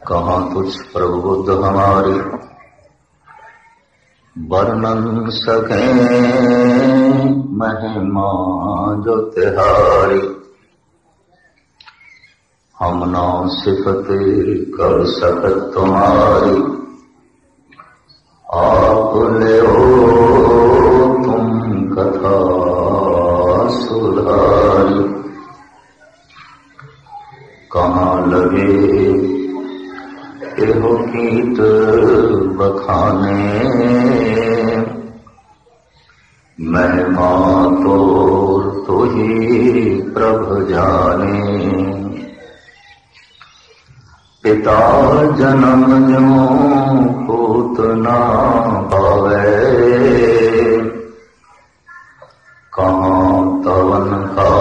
कहाँ तुझ प्रबुद्ध हमारी वर्णन सके महिमा जो तिहारी। हम ना सिफत कर सकत तुम्हारी, आप ले तुम कथा सुधारी। कहाँ लगे एहो गीत बखाने, महिमा तो ही प्रभु जाने। पिता जन्म जो पूत ना पावे, कहाँ तवन का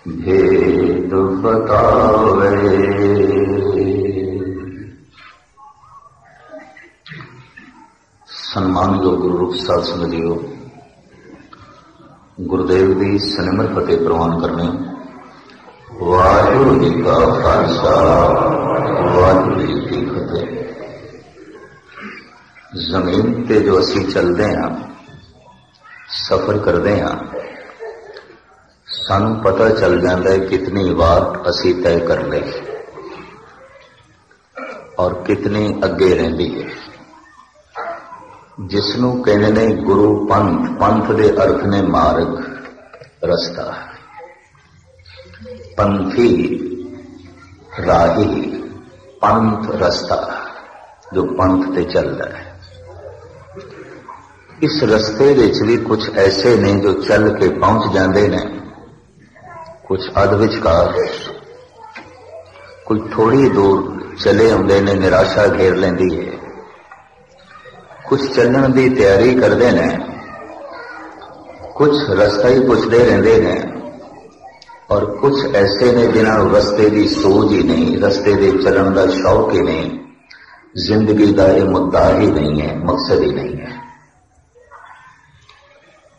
भेद बतावे। सन्मानयोग गुरु रूप साध संगतियों, गुरुदेव की सनिमर फतेह प्रवान करने। वाहिगुरु जी का खालसा, वाहिगुरु जी की फतेह। जमीन ते जो असी चलते हैं, सफर करते हैं, सानू पता चल जाता है कितनी बार असी तय कर ले और कितनी अगे रहिंदी है। जिसनू कहने ने गुरु पंथ, पंथ दे अर्थ ने मार्ग, रस्ता। पंथी राही, पंथ रस्ता जो पंथ ते चलता है। इस रस्ते विच भी कुछ ऐसे ने जो चल के पहुंच जाते ने, कुछ अध विचकार, कुछ थोड़ी दूर चले आते ने, निराशा घेर लेंदी है। कुछ चलने की तैयारी करते ने, कुछ रास्ता ही पुछते रहते ने, और कुछ ऐसे ने जिन्होंने रस्ते की सोच ही नहीं, रस्ते के चलन का शौक ही नहीं, जिंदगी का यह मुद्दा ही नहीं है, मकसद ही नहीं है।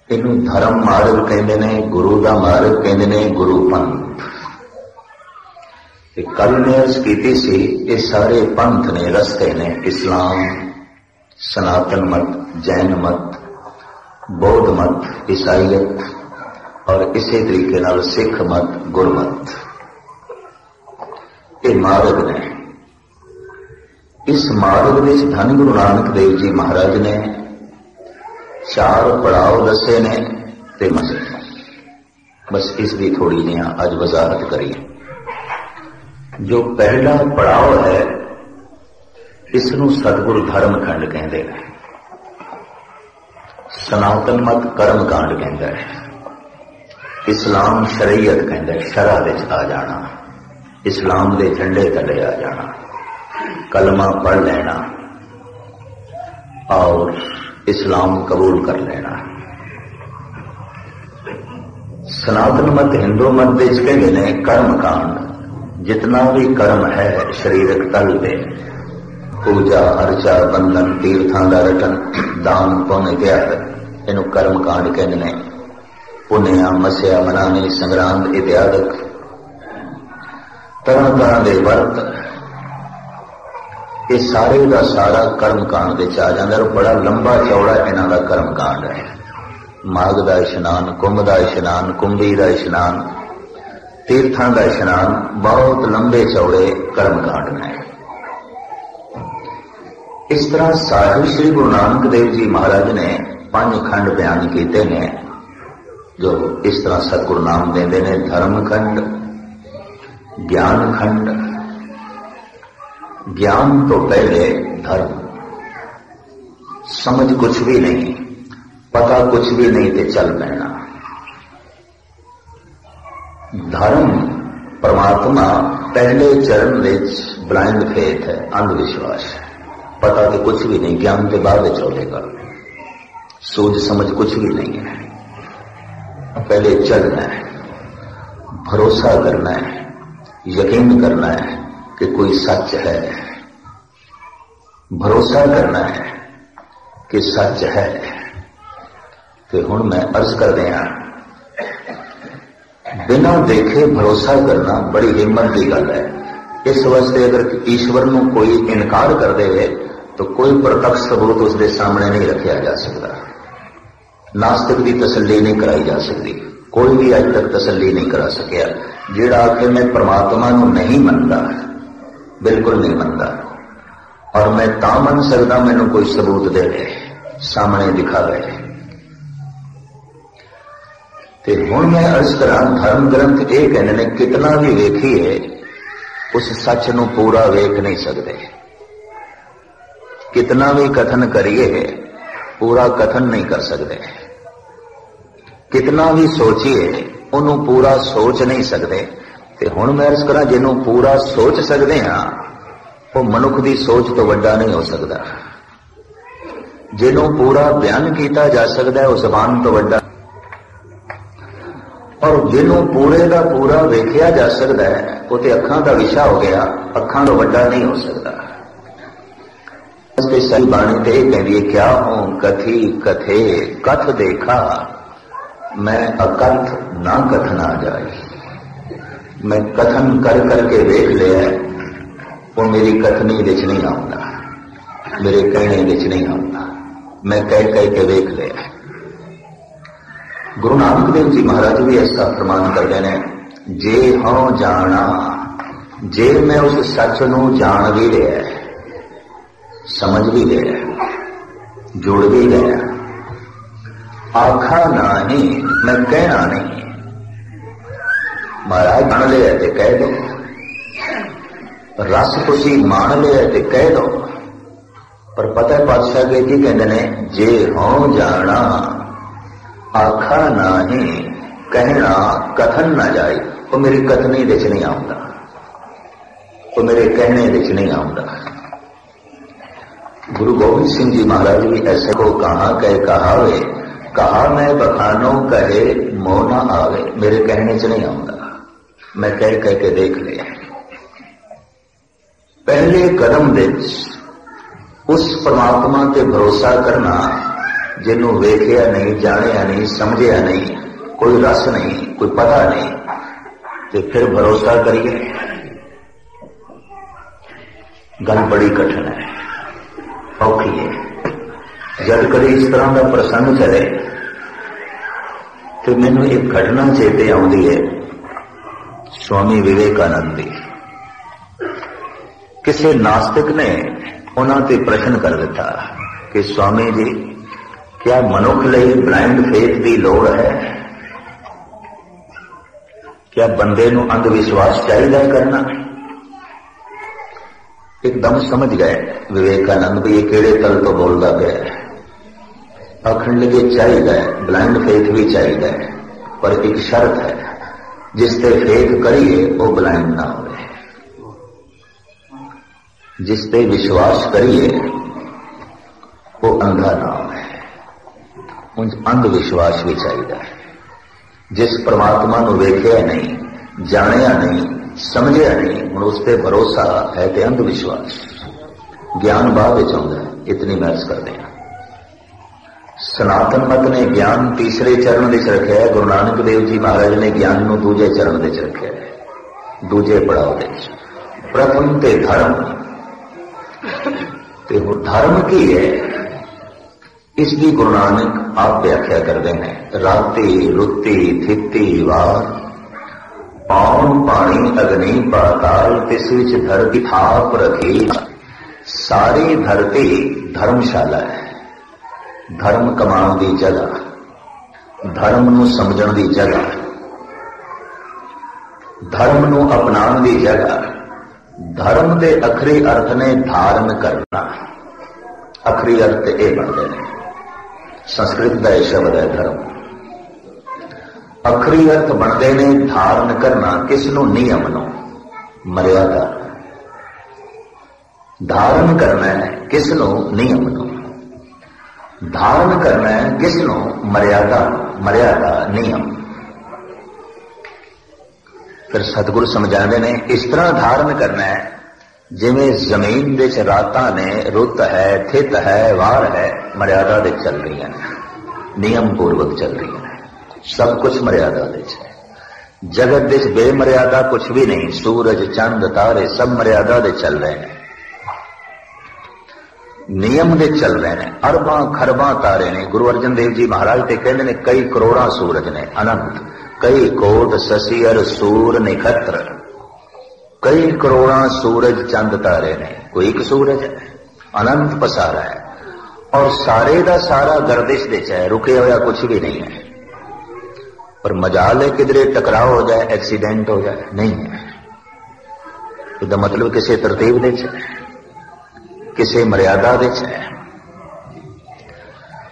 इनू धर्म मार्ग कहते ने, गुरु का मार्ग कहते ने, गुरु पंथ। कल ने अर्ज की सी, ये सारे पंथ ने, रस्ते ने। इस्लाम, सनातन मत, जैन मत, बौद्ध मत, ईसाईयत और इसी तरीके नाल सिख मत, गुरमत, ये मार्ग ने। इस मार्ग में धन गुरु नानक देव जी महाराज ने 4 पड़ाव दसे ने ते मसले। बस इसकी थोड़ी जी अज वजाहत करिए। जो पहला पड़ाव है, इसनू सतगुरु धर्म खंड कहते हैं। सनातन मत कर्म कांड कहता है। इस्लाम शरीयत कहता है, शरा विच आ जाना, इस्लाम के झंडे तले आ जाना, कलमा पढ़ लेना और इस्लाम कबूल कर लेना। सनातन मत हिंदू मत कहते ने कर्म कांड। जितना भी कर्म है शरीरक तल पे, पूजा अर्चा बंधन तीर्थां दा रटन दान पुण्य इत्यादि, इनू कर्म कांड कहते ने। पुण्या मस्या मनाने संग्रांद इत्यादि तरह तरह के वर्त, ये सारे का सारा कर्म कांड विच आ जाता है। बड़ा लंबा चौड़ा इन्हां दा कर्म कांड है। माघ दा इशनान, कुंभ दा इशनान, कुंभी दा इशनान, तीर्थां दा इशनान, बहुत लंबे चौड़े कर्म कांड ने। इस तरह साहिब श्री गुरु नानक देव जी महाराज ने 5 खंड बयान किए ने, जो इस तरह सतगुरु नाम देते ने। धर्म खंड, ज्ञान खंड। ज्ञान तो पहले धर्म, समझ कुछ भी नहीं, पता कुछ भी नहीं ते चल पैना। धर्म परमात्मा पहले चरण विच ब्लाइंड फेथ है, अंधविश्वास है। पता तो कुछ भी नहीं, ज्ञान के बाद चलेगा। सोच समझ कुछ भी नहीं है। पहले चलना है, भरोसा करना है, यकीन करना है कि कोई सच है, भरोसा करना है कि सच है। कि हुण मैं अर्ज कर दिया, बिना देखे भरोसा करना बड़ी हिम्मत की गल है। इस वास्ते अगर ईश्वर को कोई इनकार कर दे तो कोई प्रत्यक्ष सबूत उसके सामने नहीं रखा जा सकता। नास्तिक की तसल्ली नहीं कराई जा सकती, कोई भी अज तक तसल्ली नहीं करा सकिया। जिहड़ा आखिर मैं परमात्मा को नहीं मनता, बिल्कुल नहीं मनता, और मैं तां मन सकता मैनू कोई सबूत दे दे, सामने दिखावे। ते हुण मैं अर्ज करा, धर्म ग्रंथ ये कहने ने कितना भी वेखिए उस सच नू पूरा वेख नहीं सकते। कितना भी कथन करिए पूरा कथन नहीं कर सकते, कितना भी सोचिए उन्होंने पूरा सोच नहीं सकते। ते हुण मैं अर्ज करा, जिन्हों पूरा सोच सकते हैं वो मनुख की सोच तो वड्डा नहीं हो सकता। जिन्हों पूरा बयान किया जा सकता है वो जबान तो वड्डा, और जिन्हों पूरे का पूरा वेखिया जा सकता है वो तो अखां का विषय हो गया, अखां तो वड्डा नहीं हो सकता। सही बाणी तो यह कहती है, क्या हूं कथी कथे कथ देखा, मैं अकथ ना कथना जाए। मैं कथन कर करके देख लिया, वो मेरी कथनी विच नहीं आऊंगा, मेरे कहने विच नहीं आऊंगा, मैं कह कह के देख लिया। गुरु नानक देव जी महाराज भी ऐसा फरमान करते हैं, जे हों जाना, जे मैं उस सच नू जान भी लिया, समझ भी लिया, जुड़ भी गया, आखा नहीं मैं कहना नहीं। महाराज जान लिया तो कह दो, रस तुसी मान लिया तो कह दो, पर पता है पातशाह के की कहते ने, जे हों जाना आखा नहीं कहना कथन ना जाए, वो मेरी कथनी विच नहीं आऊंगा, वो मेरे कहने विच नहीं आऊंगा। गुरु गोविंद सिंह जी महाराज भी ऐसे को कहा कह कहावे, कहा मैं बखानो कहे मोह ना आवे, मेरे कहने च नहीं आऊंगा, मैं कह कह के देख ले। पहले कदम विच उस परमात्मा ते भरोसा करना जिन्हों वेखिया नहीं, जानिया नहीं, समझिया नहीं, कोई रस नहीं, कोई पता नहीं, तो फिर भरोसा करिए, गल बड़ी कठिन है, औखी है। जब कभी इस तरह का प्रसंग चले तो मैनू एक घटना चेते आउंदी है, स्वामी विवेकानंद की। किसी नास्तिक ने उन्होंने प्रश्न कर दिता कि स्वामी जी, क्या मनुख लिए ब्लाइंड फेथ की लोड़ है? क्या बंदे नूं अंधविश्वास चाहिए करना? एकदम समझ गए विवेकानंद भी ये केड़े तल तो बोलता गया। आखण लगे चाहिए, ब्लाइंड फेथ भी चाहिए, पर एक शर्त है, जिसते फेथ करिए वो ब्लाइंड ना हो, जिसते विश्वास करिए वो अंधा ना हो। अंधविश्वास भी चाहिए। जिस परमात्मा को वेखिया नहीं, जानिया नहीं, समझिया नहीं, हम उस पर भरोसा है तो अंधविश्वास। ज्ञान बाद चाहता है, इतनी महस करते हैं। सनातन मत ने ज्ञान तीसरे चरण विच रखा है, गुरु नानक देव जी महाराज ने ज्ञान को दूजे चरण विच रखा है, दूजे पड़ाव विच। प्रथम ते धर्म, ते धर्म की है, इसकी गुरु नानक आप व्याख्या करते हैं। राती रुती थिती वार, पाउन पानी अग्नि पाताल, तिस विच धरती थाप रखी। सारी धरती धर्मशाला है, धर्म कमान की जगह, धर्म नूं समझण की जगह, धर्म नूं अपनाउण की जगह। धर्म के अखरी अर्थ ने धारण करना, अखरी अर्थ ये बनते हैं। संस्कृत का यह शब्द है धर्म। अखरी अर्थ बनते ने धारण करना, किसनों? नियम नो, मर्यादा। धारण करना है किसनों? नियम नो। धारण करना है किसनों? मर्यादा, मर्यादा नियम। फिर सतगुरु समझाते ने इस तरह धारण करना है जिमें जमीन विच रातां ने रुत है, थित है, वार है, मर्यादा दे चल रही है, नियम पूर्वक चल रही है, सब कुछ मर्यादा दे है। जगत दे बेमर्यादा कुछ भी नहीं, सूरज चंद तारे सब मर्यादा दे चल रहे हैं, नियम दे चल रहे हैं। अरबां खरबां तारे ने, गुरु अर्जन देव जी महाराज ते कहते ने कई करोड़ां सूरज ने अनंत, कई कोट ससियर सूर निखत्र, कई करोड़ां सूरज चंद तारे ने, कोई एक सूरज है, अनंत पसारा है और सारे का सारा गर्दिश दे है, रुके होया कुछ भी नहीं है। पर मजाल है किधरे टकराव हो जाए, एक्सीडेंट हो जाए, नहीं है। इसका मतलब किसी तरतीब दे है, किसी मर्यादा दे है।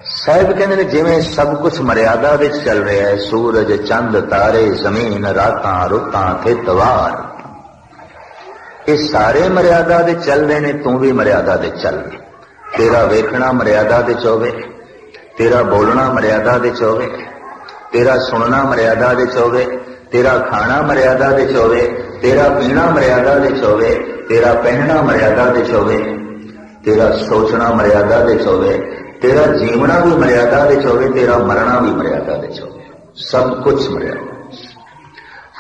साहिब कहते हैं जिवें सब कुछ मर्यादा दे चल रहा है, सूरज चंद तारे जमीन रातां रुतां थितवार, ये सारे मर्यादा दे चल रहे ने, तू भी मर्यादा दे चल। तेरा वेखना मर्यादा दे चोवे, तेरा बोलना मर्यादा दे चोवे, तेरा सुनना मर्यादा दे चोवे, तेरा खाना मर्यादा दे चोवे, तेरा पीना मर्यादा दे चोवे, तेरा पहनना मर्यादा दे चोवे, तेरा सोचना मर्यादा दे चोवे, तेरा जीवना भी मर्यादा दे चोवे, तेरा मरना भी मर्यादा दे चोवे, सब कुछ मर्यादा।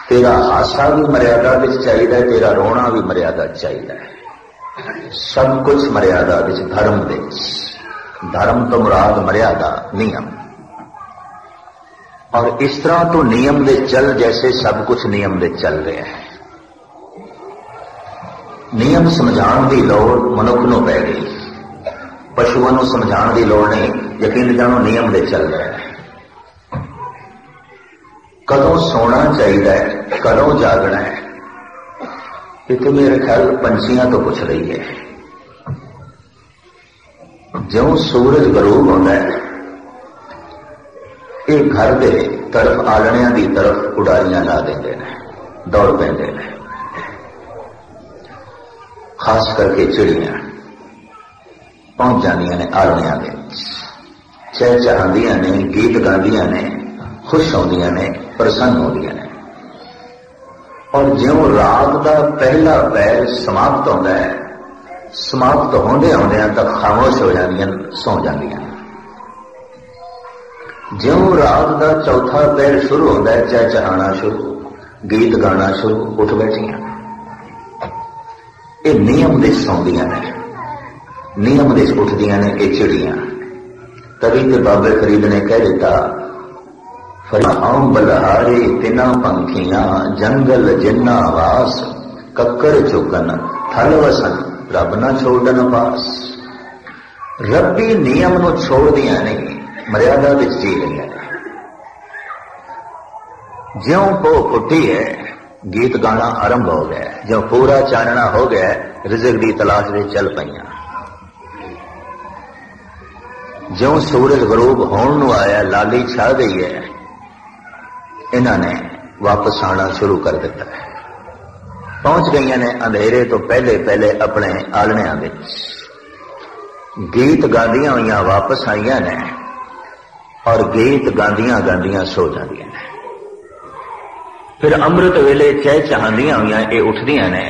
तेरा हासा भी मर्यादा दे चाहिए, तेरा रोना भी मर्यादा चाहिए, सब कुछ मर्यादा दे। धर्म दे, धर्म तो मुराद मर्यादा नियम, और इस तरह तो नियम दे चल जैसे सब कुछ नियम दे चल रहे हैं। नियम समझाने की लोड़ मनुख नूं पै गई, पशुओं नूं समझाने की लोड़ नहीं, यकीन जानो नियम दे चल रहे हैं। कदों सोना चाहिए, कदों जागना है, ये तो मेरे ख्याल पंछियां तो पूछ रही है। ज्यों सूरज गरूब होता है, ये घर के तरफ आलणिया की तरफ उड़ारियां ला देंगे ने, दौड़ पेंदे ने, खास करके चिड़ियां पहुंच जांदियां ने आलणिया के, चहचहांदियां ने, गीत गांदियां ने, खुश होंदियां ने, प्रसन्न होंदियां ने। और ज्यों रात का पहला पैर समाप्त होता है, समाप्त होंदे होंदे तक खामोश हो जांदियां, सौ जांदियां। ज्यों रात का चौथा पैर शुरू होता है, चहचहाना शुरू, गीत गाना शुरू, उठ बैठियां। ये नियम दे सौंदियां ने, नियम दे उठदियां ने ये चिड़ियां। तभी तो बाबे फरीद ने कह दिता, फरियाम बलहारे तिना पंखियां, जंगल जिन्ना वास, कक्कर चुगन थल वसन, रब न छोड़न पास। रब्बी नियम नूं छोड़ दिया नहीं, मर्यादा विच जी रही है। ज्यों पो फुटी है, गीत गाना आरंभ हो गया, ज्यों पूरा चानना हो गया, रिज़्क़ दी तलाश में चल पईयां। ज्यों सूरज गरूब होण नूं आया, लाली छा गई है, इन्होंने वापस आना शुरू कर दिता है। पहुंच गई ने अंधेरे तो पहले पहले अपने आलणियां विच, गीत गांदियां हुई वापस आईयां ने, और गीत गांदियां गांदियां सो जांदियां ने। फिर अमृत वेले चहचहांदियां हुई ये उठदियां ने,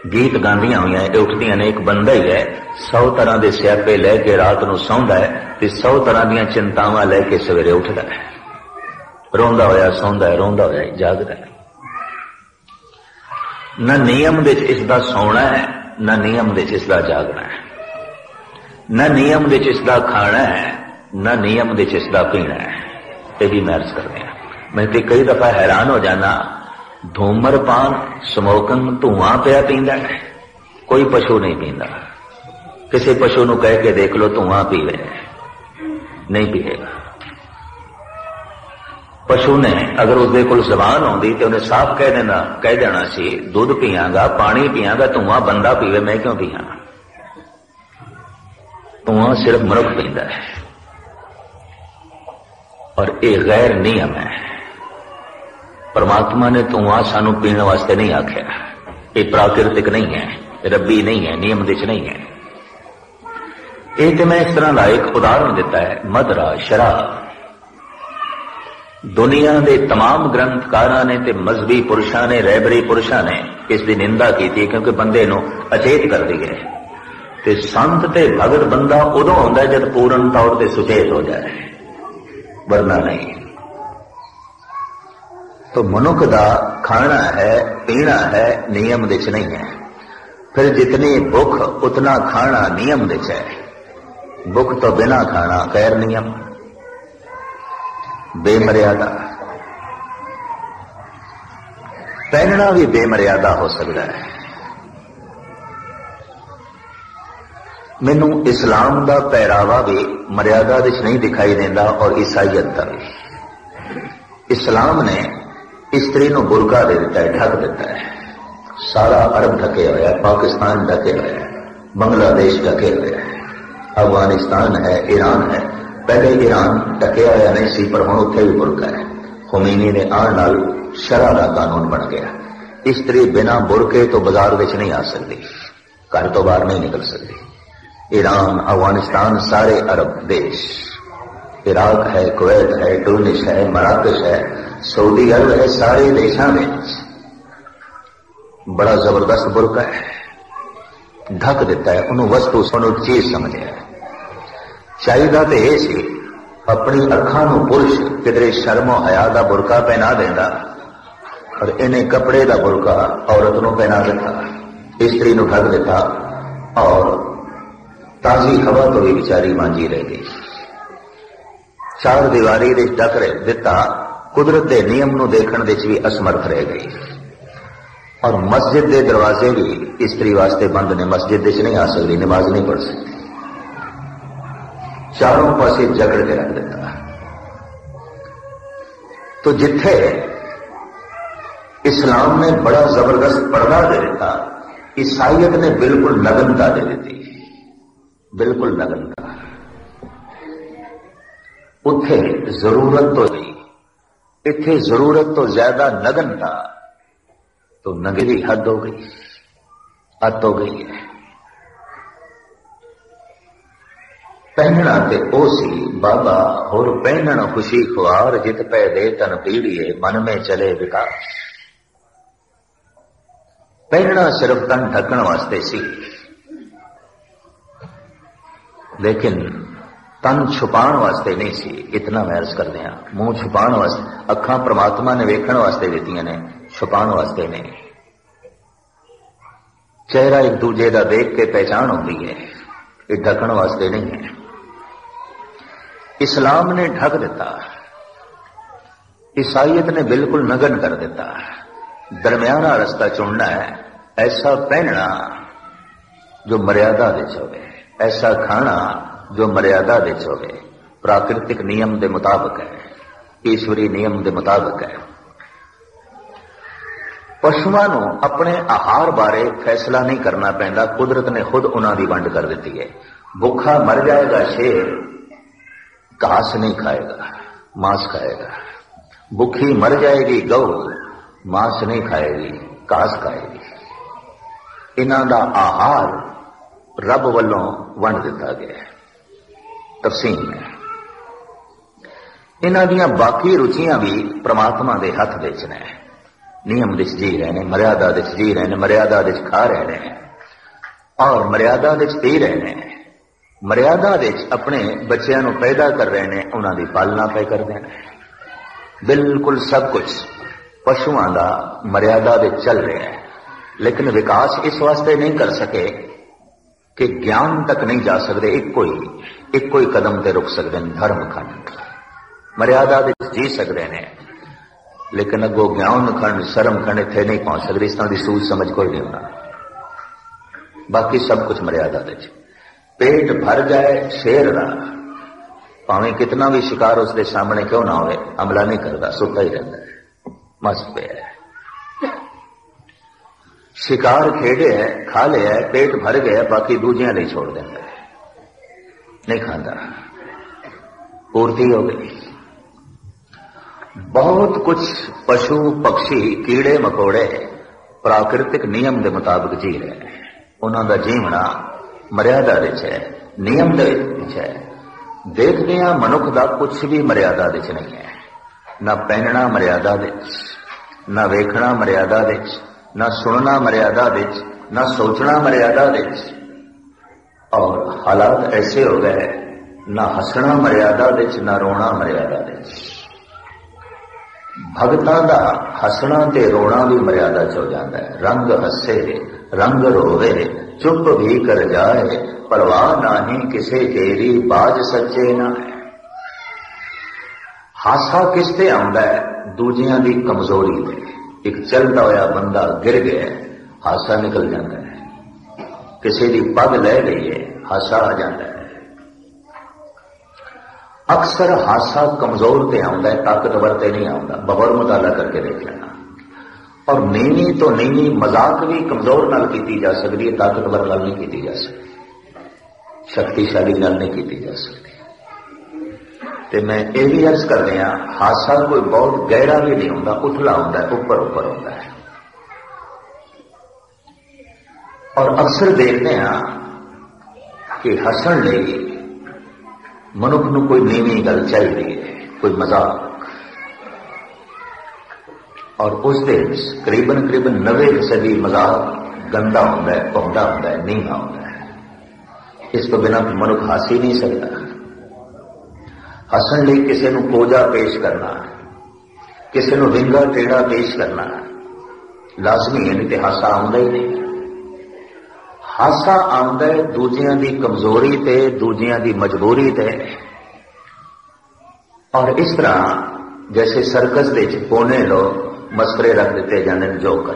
गीत गांदियां हुई ये उठदियां ने। एक बंदा ही है 100 तरह के स्यापे लैके रात नूं सौंदा है, ते 100 तरह दी चिंतावां लैके सवेरे उठदा है, रोंदा होया सौंदा है, रोंदा होया जागदा है। न नियम दे इसदा सौना है, न नियम दे इसदा जागना है, न नियम दे इसदा खाना है, न नियम दे इसदा पीना है। ये भी मैर्ज करते हैं। मैं तो कई दफा हैरान हो जाना, धूमरपान स्मोकिंग धुआं पिया पींदा है, कोई पशु नहीं पींदा। किसी पशु नूं कह के देख लो धुआं पीवे, नहीं पिएगा। पशु ने अगर उसके कोल जबान होंदी तो उन्हें साफ कह देना सी, दूध पियांगा, पानी पियांगा, धुआं बंदा पीवे, मैं क्यों पिया। धुआं सिर्फ मनुख पींदा है, और ये गैर नियम है। परमात्मा ने धुआं सानू पीने वास्ते नहीं आख्या, ये प्राकृतिक नहीं है, रब्बी नहीं है, नियम दिच नहीं है। एक मैं इस तरह का एक उदाहरण दिता है, मदरा शराब। दुनिया के तमाम ग्रंथकारां ने ते मजहबी पुरुषों ने, रहबरी पुरुषों ने इसकी निंदा की थी, क्योंकि बंदे नूं अचेत कर दी है। ते संत ते भगत बंदा उदों होंदा है जब पूर्ण तौर पर सुचेत हो जाए, वरना नहीं। तो मनुख दा खाना है पीना है नियम विच नहीं है। फिर जितनी भुख उतना खाना नियम विच है। भुख तो बिना खाना गैर नियम, बेमर्यादा। पहनना भी बेमर्यादा हो सकता है। मैनू इस्लाम का पहरावा भी मर्यादा विच नहीं दिखाई देता और ईसाईयत का भी। इस्लाम ने स्त्री को बुरका दे दिता है, ढक दिता है। सारा अरब ढके हुआ है, पाकिस्तान ढके हुआ है, बांग्लादेश ढके हुए है, अफगानिस्तान है, ईरान है। पहले ईरान ढके हुआ नहीं सी, पर हुण उत्थे भी बुरका है। खुमैनी ने आने नाल शरअ दा कानून बन गया। स्त्री बिना बुरके तो बाजार विच नहीं आ सकती, घर तो बाहर नहीं निकल सकती। ईरान, अफगानिस्तान, सारे अरब देश, इराक है, कुवैत है, टूनिस है, मराकश है, सऊदी अरब है, सारे देशों में बड़ा जबरदस्त बुरका है, ढक देता है। उन्होंने वस्तु सुनो चीज समझे। चाहिए तो यह सी अपनी अखां नूं पुरुष किधरे शर्मो हया का बुरका पहना देता, और इन्हें कपड़े का बुरका औरत नूं पहना दिता, स्त्री नूं ढक दिता, और ताजी हवा तो भी बेचारी मांझी रह गई। चार दीवारी दे ढक दिता, कुदरत के नियम नूं देखण विच भी असमर्थ रह गई। और मस्जिद के दरवाजे भी स्त्री वास्ते बंद ने, मस्जिद विच नहीं आ सकती, नमाज नहीं पढ़ सकती। चारों पासे जकड़ के रख दिता। तो जिथे इस्लाम ने बड़ा जबरदस्त पर्दा दे दिता, ईसाईयत ने बिल्कुल नग्नता दे दी, बिल्कुल नग्नता। उथे जरूरत तो नहीं, इथे जरूरत तो ज्यादा नग्नता, तो नंगी हद हो गई, हद हो गई है। पहनना ते ओ सी बाबा होर पहनना खुशी खुआर, जित पै दे तन पीड़िए मन में चले विकास। पहनना सिर्फ तन ढकण वास्ते सी, लेकिन तन छुपाण वास्ते नहीं सी। इतना मैं अर्ज कर दिया, मुंह छुपाण वास्ते, अखां परमात्मा ने वेखण वास्ते दित्तियां ने, छुपाण वास्ते नहीं। चेहरा एक दूजे का देख के पहचान होती है, ये ढकण वास्ते नहीं है। इस्लाम ने ढक दिता, ईसाईयत ने बिल्कुल नग्न कर दिता। दरमियाना रास्ता चुनना है, ऐसा पहनना जो मर्यादा विच होवे, ऐसा खाना जो मर्यादा विच होवे, प्राकृतिक नियम के मुताबिक है, ईश्वरी नियम के मुताबिक है। पशुओं को अपने आहार बारे फैसला नहीं करना पैंदा, कुदरत ने खुद उन्होंने वंड कर दी है। भूखा मर जाएगा शेर, घास नहीं खाएगा, मांस खाएगा। भूखी मर जाएगी गौ, मांस नहीं खाएगी, घास खाएगी। इन्हां दा आहार रब वल्लों वंड दिता गया है तफसील में। इन्हां दियां बाकी रुचियां भी परमात्मा के हथ विच ने। नियम विच जी रहे हैं, मर्यादा विच जी रहे हैं, मर्यादा विच खा रहे हैं और मर्यादा विच पी रहे हैं, मर्यादा विच अपने बच्चों को पैदा कर रहे हैं, उन्होंने पालना पे कर देना। बिल्कुल सब कुछ पशुओं का मर्यादा विच चल रहा है, लेकिन विकास इस वास्ते नहीं कर सके कि ज्ञान तक नहीं जा सकते। एक कोई कदम ते रुक सकते हैं। धर्म खंड मर्यादा विच जी सकते हैं, लेकिन अगो ज्ञान खंड, शर्म खंड इत्थे नहीं पहुंच सकते। इस तरह की सूझ समझ कोई नहीं होना। बाकी सब कुछ मर्यादा विच। पेट भर जाए शेर का, भावें कितना भी शिकार उसके सामने क्यों ना हो, हमला नहीं करता, सुता ही रहता है, मस्त पे है। शिकार खेड़े है, खा लिया है, पेट भर गया, बाकी दूजियां नहीं छोड़ देता है, नहीं खाता, पूर्ति हो गई। बहुत कुछ पशु पक्षी कीड़े मकोड़े प्राकृतिक नियम के मुताबिक जी रहे हैं। उन्हों का जीवना मर्यादा विच है, नियम दे विच है। देखते हैं मनुख का कुछ भी मर्यादा विच नहीं है। ना पहनना मर्यादा विच, ना वेखना मर्यादा विच, ना सुनना मर्यादा विच, ना सोचना मर्यादा विच। और हालात ऐसे हो गए, ना हंसना मर्यादा विच, ना रोना मर्यादा विच। भगतां दा हसना ते रोना भी मर्यादा च हो जाता है। रंग हसे रंग रोवे चुप भी कर जाए, परवाह नाही किसे तेरी बाज सच्चे ना है। हासा किसते आंदा है? दूजियां दी कमजोरी ते। एक चलता होया बंदा गिर गया, हासा निकल जाता है। किसी दी पग ले गई है, हासा आ जाता है। अक्सर हासा कमजोर ते आंदा है, ताकतवर ते नहीं आंदा। बगौर मुताला करके देख लेना। और नीवी तो नीवी मजाक भी कमजोर नाल की जा सकती है, ताकतवर नाल नहीं की जा सकती, शक्तिशाली नाल नहीं की जा सकती। ते मैं ये भी अर्ज कर रहा, हासा कोई बहुत गहरा भी नहीं होता, उथला होता है, ऊपर ऊपर होता है। और अक्सर देखते हैं कि हसन लई मनुख नूं कोई नीवी गल चाहिए, कोई मजाक। और उस दिन करीबन 90% मजाक गंदा होता है, पौधा होता है, नीवा होता है। इस तो बिना मनुख हस ही नहीं सकता। हसन लई किसी नूं कोजा पेश करना, किसी नूं विंगा टेढ़ा पेश करना लाजमी है, नहीं तो हासा आउंदा ही नहीं। हासा आउंदा है दूजियां दी कमजोरी ते, दूजियां दी मजबूरी ते। और इस तरह जैसे सर्कस दे विच पोने लोग मसरे रख दिते जाते हैं, जोकर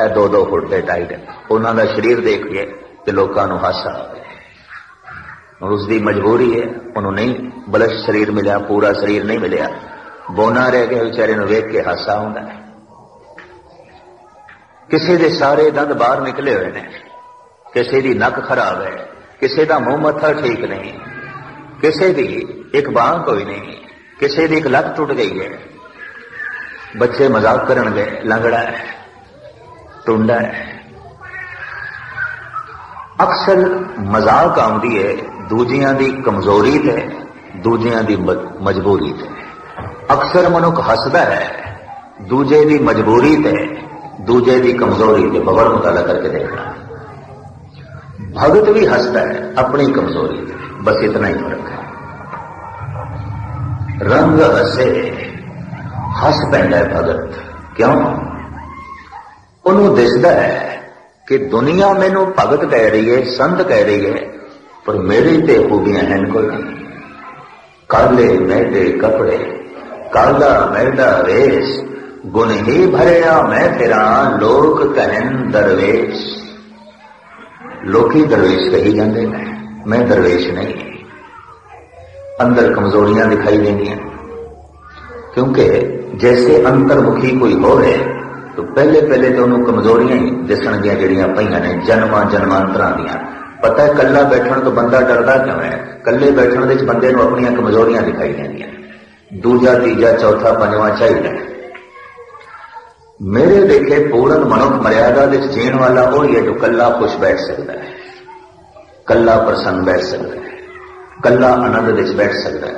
ए 2-2 फुट के टाइट, उन्हों का शरीर देख के ते लोगों को हासा आवे। और उसकी मजबूरी है, उन्होंने नहीं बलश शरीर मिलया, पूरा शरीर नहीं मिलया, बोना रह गया, बेचारे नूं वेख के हासा आउंदा है। किसी दे सारे दंद बाहर निकले हुए ने, किसी दी नक खराब है, किसी दा मुंह मत्था ठीक नहीं, किसी दी एक बांह कोई नहीं, किसी दी एक लत टुट गई है। बच्चे मजाक करन गए, लंगड़ा है, टुंडा है। अक्सर मजाक आउंदी है दूजियां दी कमजोरी ते, दूजियां दी मजबूरी ते। अक्सर मनुख हसदा है दूजे दी मजबूरी ते, दूजे दी कमजोरी ते। बगौर मुताला करके देखना। भगत भी हसदा है अपनी कमजोरी ते, बस इतना ही फर्क है। रंग हसे हस पैंदा है भगत। क्यों? उन्होंने दिसदा है कि दुनिया मैनू भगत कह रही है, संत कह रही है, पर मेरी ते खूबियां हैं कोई नहीं। काले मैदे कपड़े, काला मैदा वेश, गुण ही भरिया मैं फिरा, लोक कहन दरवेश। लोकी दरवेश कही जाते हैं, मैं दरवेश नहीं। अंदर कमजोरियां दिखाई देंगी, क्योंकि जैसे अंतर्मुखी कोई हो रहे तो पहले तो उन्होंने कमजोरियां ही दिसन दियां जड़ियां पईयां ने जन्मांतरां दियां। पता है कला बैठण तो बंदा डरदा क्यों है? कले बैठण दे विच बंदे नूं अपनियां कमजोरियां दिखाई देंदियां। दूजा तीजा चौथा पंजवां चाहिए। मेरे देखे पूर्ण मनुख मर्यादा विच जीण वाला वो ही है जो कला खुश बैठ सकता है, कला प्रसन्न बैठ सकता है, कला आनंद विच बैठ सकता है।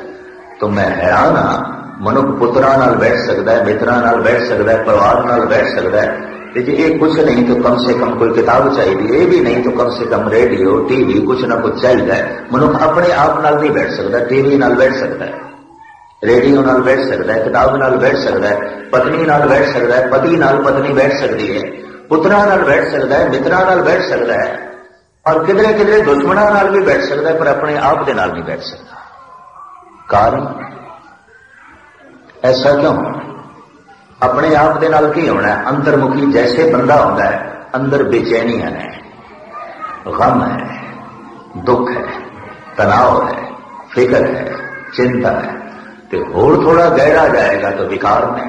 तो मैं हैरान हाँ, मनुख पुत्रां नाल बैठ सकता है, मित्रां नाल बैठ सकता है, परिवार नाल बैठ सकता है। जे ये कुछ नहीं तो कम से कम कोई किताब चाहिए, ये भी नहीं तो कम से कम रेडियो टीवी कुछ ना कुछ चाहिए। मनुख अपने आप नाल नहीं बैठ सकता, टीवी नाल बैठ सकता है, रेडियो नाल बैठ सकता है, किताब नाल बैठ सकता है, पत्नी नाल बैठ सकता है, पति नाल पत्नी बैठ सकती है, पुत्रां नाल बैठ सकता है, मित्रां नाल बैठ सकता है, और किधरे किधरे दुश्मनां नाल भी बैठ सकता है, पर अपने आप दे नाल नहीं बैठ सकता। कारण ऐसा क्यों? अपने आप दे नाल की होना है? अंतर्मुखी जैसे बंदा होता है, अंदर बेचैनियां है, गम है, दुख है, तनाव है, फिक्र है, चिंता है। तो और थोड़ा गहरा जाएगा तो विकार में,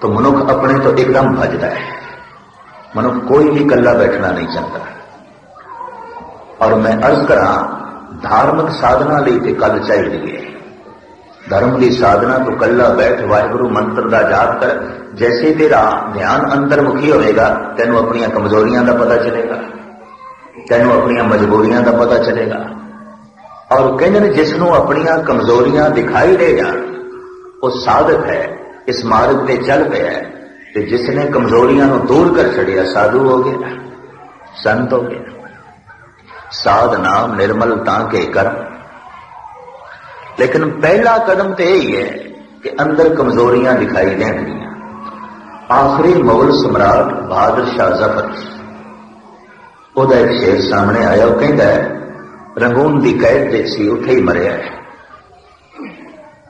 तो मनुख अपने तो एकदम भजदा है। मनुख कोई भी कल्ला बैठना नहीं चाहता। और मैं अर्ज करा, धार्मिक साधना ਲਈ ਤੇ कल चाहिए। धर्म की साधना तो कल्ला बैठ वाहिगुरु मंत्र का जाप कर। जैसे तेरा ध्यान अंतर्मुखी होएगा, तेनों अपनी कमजोरियां का पता चलेगा, तेनों अपनी मजबूरियां का पता चलेगा। और कहने जिसनों अपनी कमजोरियां दिखाई दे जान, वो साधक है, इस मार्ग पे चल पे है। तो जिसने कमजोरियां को दूर कर छड़िया, साधु हो गया, संत हो गया। साध नाम निर्मल ताके कर्म। लेकिन पहला कदम तो यही है कि अंदर कमजोरियां दिखाई देंगियां। आखिरी मुगल सम्राट बहादुर शाह जफर, ओदा एक शेर सामने आया। वो कहता है रंगून की कैद दे सी, उठे ही मरिया है।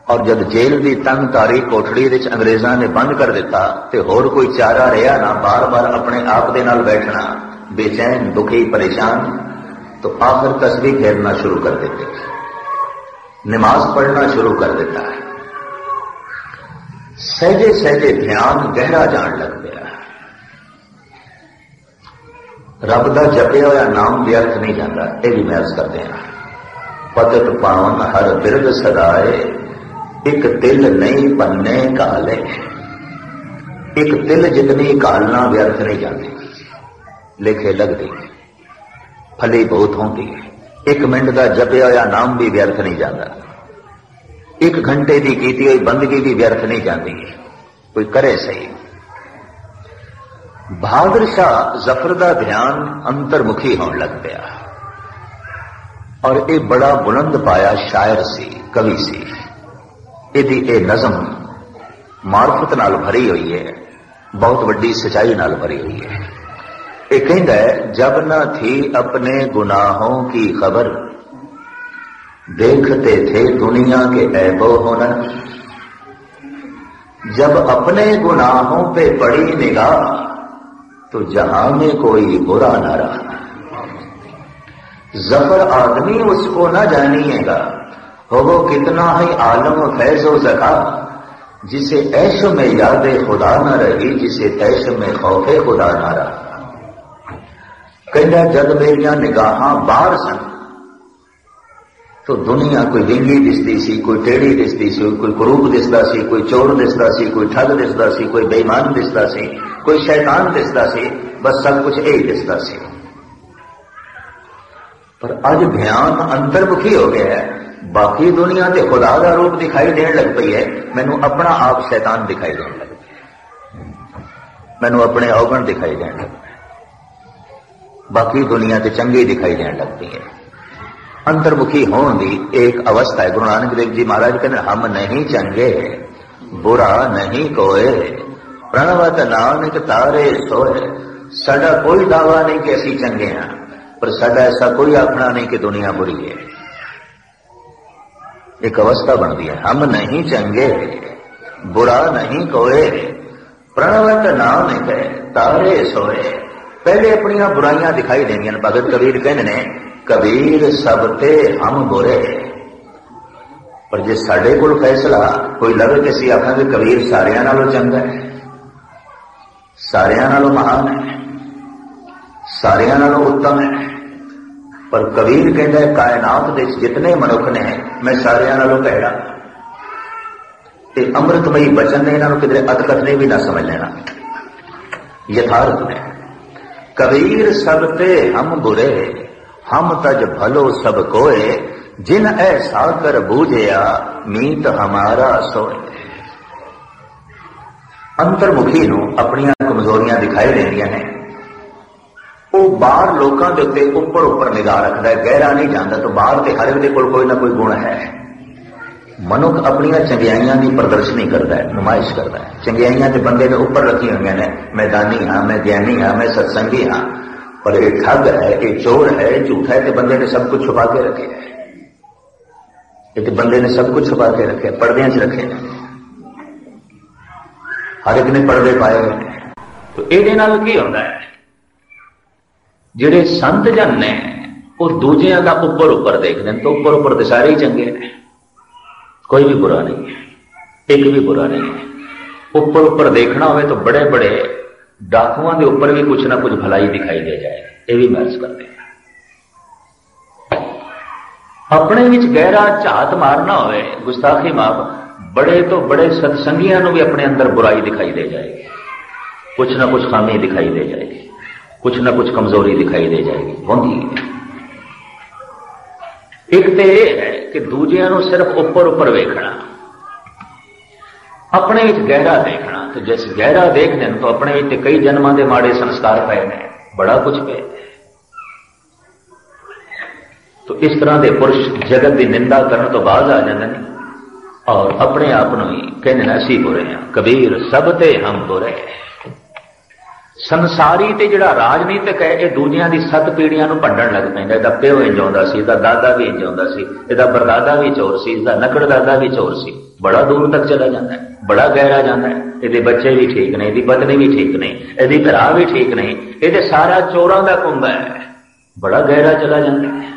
और जब जेल की तंग तारी कोठड़ी विच अंग्रेजां ने बंद कर दिता तो होर कोई चारा रहा ना, बार बार अपने आप दे नाल बैठना, बेचैन दुखी परेशान, तो आखिर तस्बीह फेरना शुरू कर देते, नमाज पढ़ना शुरू कर देता है। सहजे सहजे ध्यान गहरा जान लग गया। रब का जपिया होया नाम व्यर्थ नहीं जाता। यह भी महसूस करते हैं। पतत पावन हर बिरद सदाए, एक तिल नहीं पन्ने काले। एक तिल जितनी कालना व्यर्थ नहीं जाती, लेखे लगती, फली बहुत होती है। एक मिनट का जपिया होया नाम भी व्यर्थ नहीं जाता। एक घंटे की कीती हुई बंदगी भी व्यर्थ नहीं जाती, कोई करे सही। बहादुर शाह जफर का ध्यान अंतर्मुखी होने लग गया और ये बड़ा बुलंद पाया शायर सी, कवि सी। यदि ये नज़म मार्फत नाल भरी हुई है, बहुत बड़ी सच्चाई नाल भरी हुई है। ये कहता है जब न थी अपने गुनाहों की खबर, देखते थे दुनिया के ऐबो हुनर। जब अपने गुनाहों पे पड़ी निगाह, तो जहां में कोई बुरा न रहा। जफर आदमी उसको न जानिएगा, हो वो कितना ही आलम फैज़ो ज़का, जिसे ऐश में याद खुदा न रही, जिसे तैश में खौफे खुदा न रहा। कहता जब मेरिया निगाहां बाहर सन, तो दुनिया कोई विंगी दिसती सी, कोई टेढ़ी दिसती सी, कोई कुरूप दिसदा सी, कोई चोर दिसदा सी, कोई ठग दिसदा सी, कोई बेईमान दिसदा सी, कोई शैतान दिसदा सी, बस सब कुछ यही दिसदा सी। पर अज ध्यान अंतर्मुखी हो गया है। बाकी दुनिया ते खुदा का रूप दिखाई देने लग पई है, मैनू अपना आप शैतान दिखाई देने लग पिया, मैनू अपने अवगुण दिखाई देने लग पिया। बाकी दुनिया ते चंगी दिखाई देने लग पई है। अंतर्मुखी होने की एक अवस्था है। गुरु नानक देव जी महाराज कहते हम नहीं चंगे, बुरा नहीं कोए, प्रणवत नानक तारे सोए। साडा कोई दावा नहीं कि असी चंगे हैं, पर साडा ऐसा कोई आखना नहीं कि दुनिया बुरी है। एक अवस्था बनती है, हम नहीं चंगे, बुरा नहीं कोए, प्रणवत नानक तारे सोए। पहले अपनी बुराइयां दिखाई देनियां। भगत कबीर कहने ने कबीर सब ते हम बुरे। पर जे साडे कोल फैसला कोई लगे कि असीं आखांगे कबीर सारियां नालों चंगा है, सारियां नालों महान है, सारियां नालों उत्तम है। पर कबीर कहता है कायनात दे जितने मनुख ने मैं सारियां नालों भैड़ा। ते अमृतमयी बचन ने इन्हों किधरे अदकत ने भी ना समझ लेना, यथार्थ ने। कबीर सब ते हम बुरे, हम तज भलो सब कोए, जिन ऐसा कर बूझया मीत हमारा सोए। अंतर्मुखी नूं अपनियां कमजोरियां दिखाई देंदियां ने। वो बाहर लोगों के उत्ते उपर उपर निगाह रखता है, गहरा नहीं जाता। तो बाहर से हर एक दे कोल कोई ना कोई गुण है। मनुख अपनियां चंगियाइयां की प्रदर्शनी करता है, नुमाइश करता है। चंगियाइयां तो बंदे ने उपर रखी हुई ने, मैं दानी हाँ, मैं ज्ञानी हाँ, मैं सत्संगी हाँ। पर ये ठग है, ये चोर है, झूठा है, तो बंदे ने सब कुछ छुपा के रखे है। ये तो बंदे ने सब कुछ छुपा के रखे, पर्दे च रखे ने। हर एक ने पर्दे पाए हुए हैं। तो ये नाल की होता है, जिहड़े संत जन ने वो दूजियां का उपर उपर देखते हैं। तो उपर उपर तो सारे ही चंगे हैं, कोई भी बुरा नहीं है, एक भी बुरा नहीं है। उपर उपर देखना हो तो बड़े बड़े डाकुओं के ऊपर भी कुछ ना कुछ भलाई दिखाई दे जाए, ये भी महसूस करते हैं। अपने विच गहरा झात मारना होवे, गुस्ताखी माफ, बड़े तो बड़े सत्संगियों को भी अपने अंदर बुराई दिखाई दे जाएगी, कुछ ना कुछ खामी दिखाई दे जाएगी, कुछ ना कुछ कमजोरी दिखाई दे जाएगी, होंगी। एक तो यह है कि दूजिया नूं सिर्फ उपर उपर वेखना, अपने विच गहरा देखना। तो जिस गहरा देखते हैं तो अपने विच कई जन्मां दे माड़े संस्कार पे ने, बड़ा कुछ पे। तो इस तरह के पुरुष जगत की निंदा करने तो बाज आ जाते हैं। और अपने आप ही कहने ना असी बुरे हैं। कबीर सब ते हम बुरे। संसारी ते जिहड़ा राजनीतिक है यह दूजियां दी 7 पीढ़ियां नूं भंडण लग पैंदा। इहदा प्यो इंज आउंदा सी, इहदा दादा भी इंज आउंदा सी, इहदा परदादा भी चोर सी, इहदा नकड़ दादा भी चोर सी। बड़ा दूर तक चला जाता है, बड़ा गहरा जाता है। इहदे बच्चे भी ठीक नहीं, इहदी पत्नी भी ठीक नहीं, इहदी भरा भी ठीक नहीं, इहदे सारा चोरां दा कुंभ है, बड़ा गहरा चला जाता है।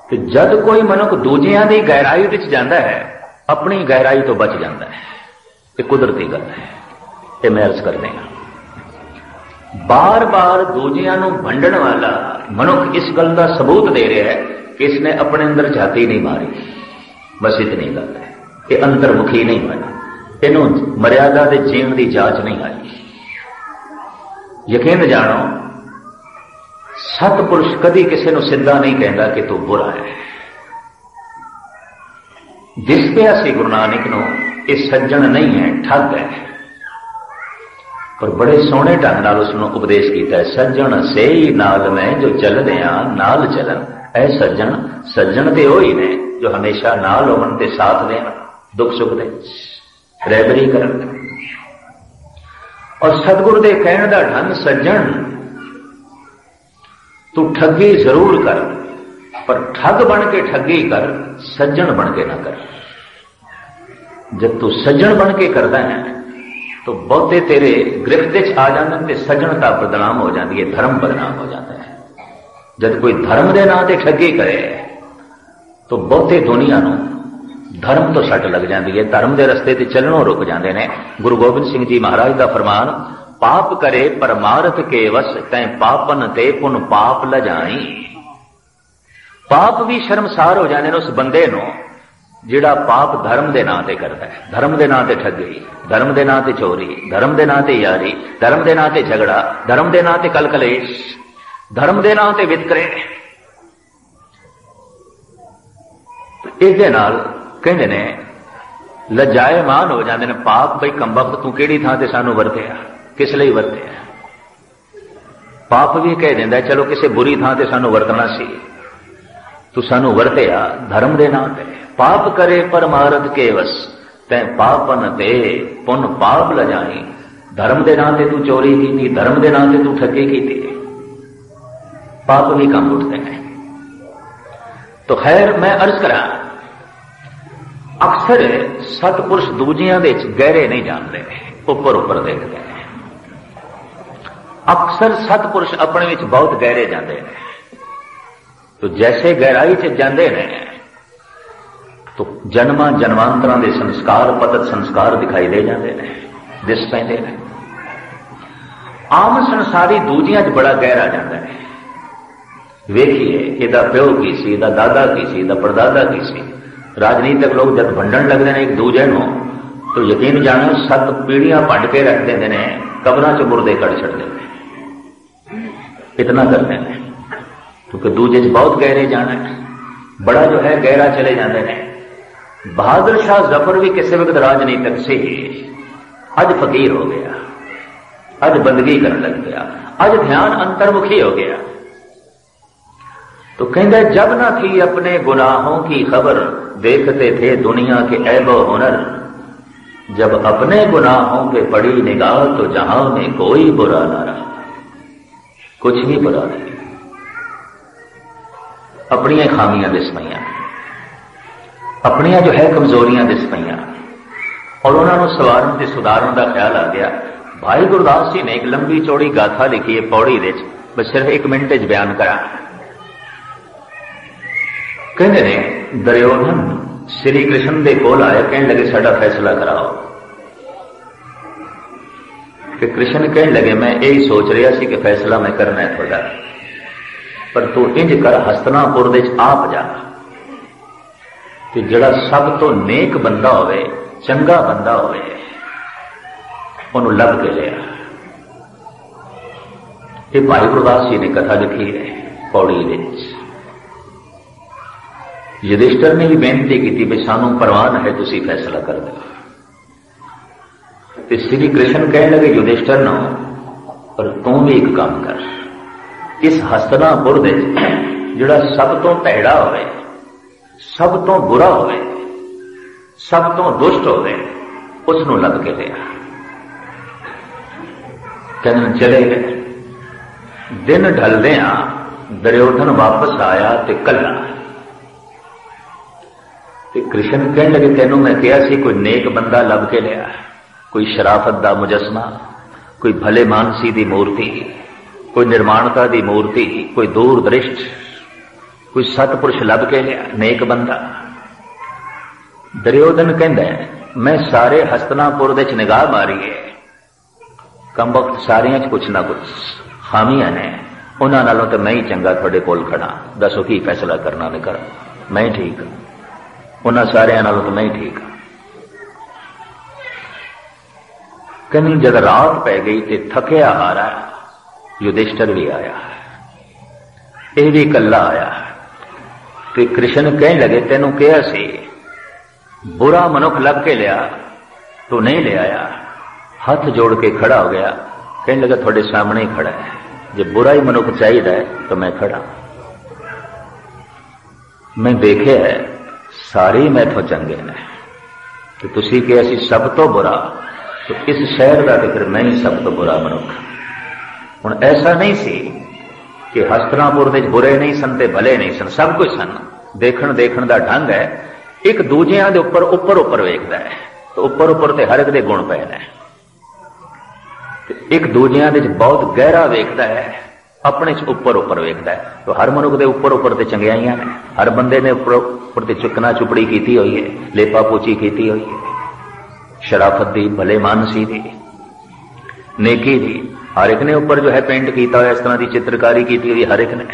कि जद कोई मनुख दूजियां दी गहराई विच जांदा है अपनी गहराई तो बच जाता है। ये कुदरती गल है, ये मैं अर्ज करते हैं। बार बार दूजियां नूं भंडण वाला मनुख इस गल का सबूत दे रहा है कि इसने अपने अंदर जाति नहीं मारी। बस इतनी गल है, ये अंतर्मुखी नहीं बनी, इनू मर्यादा के जीवन की जांच नहीं आई। यकीन जानो सतपुरुष कदी किसी को सीधा नहीं कहता कि तू बुरा है। जिस पे सी गुरु नानक नूं ये सज्जन नहीं है, ठग है, पर बड़े सोहने ढंग नाल उसनूं उपदेश किया है। सज्जन से ही नाल में जो चलदे आ नाल चलन। ऐ सज्जन, सज्जन ते ओही ने जो हमेशा नाल होवन ते साथ देन, दुख सुख दे रहबरी करन। और सतगुरु दे कहण दा ढंग सज्जन तू ठगी जरूर कर, पर ठग बन के ठगी कर, सज्जन बन के ना कर। जब तू सज्जन बन के करता है तो बहुते तेरे गिरफ्त आ जाते हैं, सज्जनता बदनाम हो जाती है, धर्म बदनाम हो जाता है। जब कोई धर्म के नाम से ठगी करे तो बहुते दुनिया नूं धर्म तो सट लग जाती है, धर्म के रस्ते ते चलनों रुक जाते हैं। गुरु गोबिंद सिंह जी महाराज का फरमान, पाप करे परमार्थ के वस, तैं पापन ते पुन पाप लजाई। पाप भी शर्मसार हो जाते हैं उस बंदे नूं जिहड़ा पाप धर्म के नाम से करता है। धर्म के नाम से ठगी, धर्म के नाम से चोरी, धर्म के नाम से यारी, धर्म के नाम से झगड़ा, धर्म के नाम से कल कलेश, धर्म के नाम से वितकरे। इसदे नाल कहंदे ने लजायमान हो जाते हैं। पाप बई कमबख्त तू किहड़ी थां ते सानू वरतिया, किस लई वरतिया। पाप भी कह दिंदा चलो किसी बुरी थां ते सानू वरतना सी, तू सानू वरतिया धर्म के नाम ते। पाप करे परमार्थ के वस, तैं पापन ते पुन पाप लजाई। धर्म के नाम से तू चोरी की, धर्म के नाम से तू ठगी की, पाप भी कम उठते हैं। तो खैर मैं अर्ज करा, अक्सर सतपुरुष दूजियां दे गहरे नहीं जानते, ऊपर ऊपर देखते हैं। अक्सर सतपुरुष अपने विच बहुत गहरे जाते हैं। तो जैसे गहराई च जाते हैं तो जन्मां जन्मांतरां दे संस्कार, पतत संस्कार दिखाई दे जाते हैं, दिस पैंदे हैं। आम संसारी दूजियां च बड़ा गहरा जाता है। वेखिए इहदा प्यो की सी, इहदा दादा की सी, इहदा परदादा की सी। राजनीतिक लोग जब भंडन लगते हैं एक दूजे नूं तो यकीन जानो 7 पीढ़ियां भंड के रख देंदे ने, कबरां च मुर्दे कढ़ छड्डदे ने। इतना करते हैं क्योंकि दूजे च बहुत गहरे जाना है, बड़ा जो है गहरा चले जाते हैं। बहादुर शाह जफर भी किसी वक्त राजनीतिक से ही अज फकीर हो गया, अज बंदगी करने लग गया, अज ध्यान अंतर्मुखी हो गया। तो कहता जब ना थी अपने गुनाहों की खबर, देखते थे दुनिया के ऐबो हुनर। जब अपने गुनाहों पे पड़ी निगाह तो जहां में कोई बुरा ना रहा, कुछ भी बुरा नहीं। अपनी खामियां दिस पईयां, अपनी जो है कमजोरियां दिस पईयां, और उन्होंने सवारन ते सुधारन का ख्याल आ गया। भाई गुरदास जी ने एक लंबी चौड़ी गाथा लिखी है पौड़ी विच, बस सिर्फ 1 मिनट च बयान करा। कहते ने दुर्योधन श्री कृष्ण के कोल आया, कहने लगे साडा फैसला कराओ। कि कृष्ण कहने लगे मैं यही सोच रहा सी कि फैसला मैं करना है थोड़ा, पर तू इंज कर हस्तिनापुर दे आप जा कि जड़ा सब तो नेक बंदा होवे, चंगा बंदा होवे, उन्होंने लभ के लिया। ये भाई गुरदास जी ने कथा लिखी है पौड़ी विच। युधिष्ठिर ने भी बेनती की भी सानू परवान है, तुसी फैसला कर दो। तो श्री कृष्ण कहने लगे युधिष्ठिर नो, पर तू भी एक काम कर, इस हस्तिनापुर दे जिहड़ा सब तो भैड़ा होवे, सब तो बुरा होवे, सब तो दुष्ट हो गए, उसनों लभ के लिया। कहने चले गए। दिन ढलदिया दुर्योधन वापस आया ते कला। ते कृष्ण कहने लगे, तेनों मैं कहा सी कोई नेक बंदा लभ के लिया, कोई शराफत दा मुजस्मा, कोई भले मानसी दी मूर्ति, कोई निर्माणता दी मूर्ति, कोई दूरदृष्ट, कोई सतपुरुष लभ के लिया, नेक बंदा। दुर्योधन कहंदा मैं सारे हस्तिनापुर दे च निगाह मारी है, कम वक्त सारियां च कुछ ना कुछ खामियां ने, उन्हां नालों तो मैं ही चंगा तुहाडे कोल खड़ा, दसो की फैसला करना ने कर, मैं ही ठीक हां, उन्हां सारियां नालों तो मैं ही ठीक हां। कहने जब रात पै गई तो थकिया हारा युधिष्ठिर भी आया, यह भी कला आया। तो कृष्ण कहने लगे, तेनों कहा सी बुरा मनुख लभ के लिया, तो नहीं ले आया। हाथ जोड़ के खड़ा हो गया, कहने लगा थोड़े सामने ही खड़ा है, जब बुरा ही मनुख चाहिए तो मैं खड़ा। मैं देखे है सारे मैथों चंगे ने, तो तुसी कि असी सब तो बुरा, तो इस शहर का तो फिर मैं ही सब तो बुरा मनुख। हुण ऐसा नहीं सी कि हस्तिनापुर दे बुरे नहीं सन ते भले नहीं सन, सब कुछ सन। देखण देखण दा ढंग है, एक दूजियां दे उपर उपर उपर वेखदा है, तो उपर उपर ते हर एक दे गुण पए ने, एक दूजियां दे बहुत गहरा वेखदा है, अपने च उपर उपर वेखदा है। तो हर मनुख दे उपर उपर ते चंगियाइयां ने, हर बंदे ने उपर उपर ते चुकना चुपड़ी कीती हुई है, लेपा पोची कीती हुई है, शराफत दी, भले मानसी दी, नेकी दी, हर एक ने ऊपर जो है पेंट किया हुआ, इस तरह की चित्रकारी की हुई हर एक ने।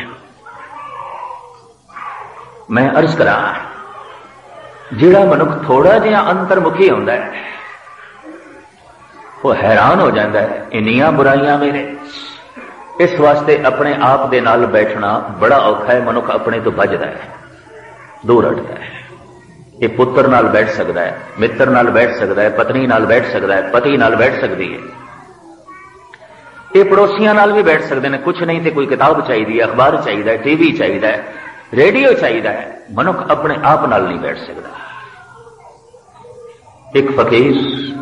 मैं अर्ज करा, जिहड़ा मनुख थोड़ा जिहा अंतर्मुखी होंदा है, वो हैरान हो जाता है, इन्नियां बुराइयां मेरे। इस वास्ते अपने आप दे नाल बैठना बड़ा औखा है। मनुख अपने तो भजदा है, दूर हटदा है। ये पुत्र नाल बैठ सकता है, मित्र नाल बैठ सकता है, पत्नी नाल बैठ सकता है, पति नाल बैठ सकती है, ये पड़ोसियों नाल भी बैठ सकते हैं। कुछ नहीं तो कोई किताब चाहिए, अखबार चाहिए, टीवी चाहिए, रेडियो चाहिए, मनुख अपने आप नाल नहीं बैठ सकता। एक फकीर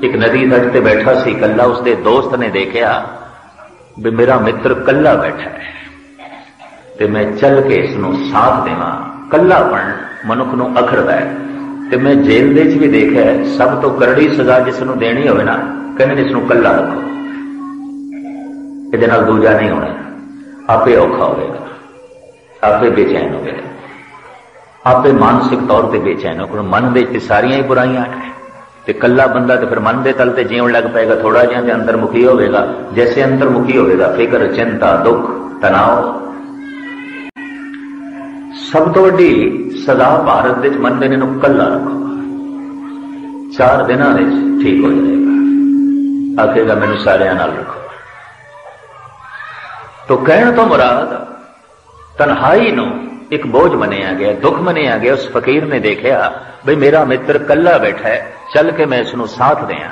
एक नदी तट पे बैठा सी कल्ला, उसके दोस्त ने देखा भी मेरा मित्र कल्ला बैठा है, तो मैं चल के इसनों साथ देवा। कल्लापन मनुख नूं अखड़दा है। तो मैं जेल दे भी देखा है, सब तो करड़ी सजा जिसनों देनी होवे ना, कहने इसनों कल्ला रखो, ये नाल दूजा नहीं होना, आपे औखा होगा, आपे बेचैन होगा, आपे मानसिक तौर पर बेचैन हो। मन दे सारियां ही बुराइयां हैं, ते कल्ला बंदा तो फिर मन दे तल ते जीवन लग पाएगा, थोड़ा जिहा ते अंतर्मुखी होगा। जैसे अंतर्मुखी होगा, फिक्र, चिंता, दुख, तनाव, सब तो वड्डी सदा भारत दे मन ने कल्ला रखो, 4 दिनां दे ठीक हो जाएगा। आखेगा मैनू सारियां नाल रखो। तो कहण तो मुराद तन्हाई नूं एक बोझ मनिया गया, दुख मनिया गया। उस फकीर ने देखा भाई मेरा मित्र कल्ला बैठा है, चल के मैं इसनों साथ दें।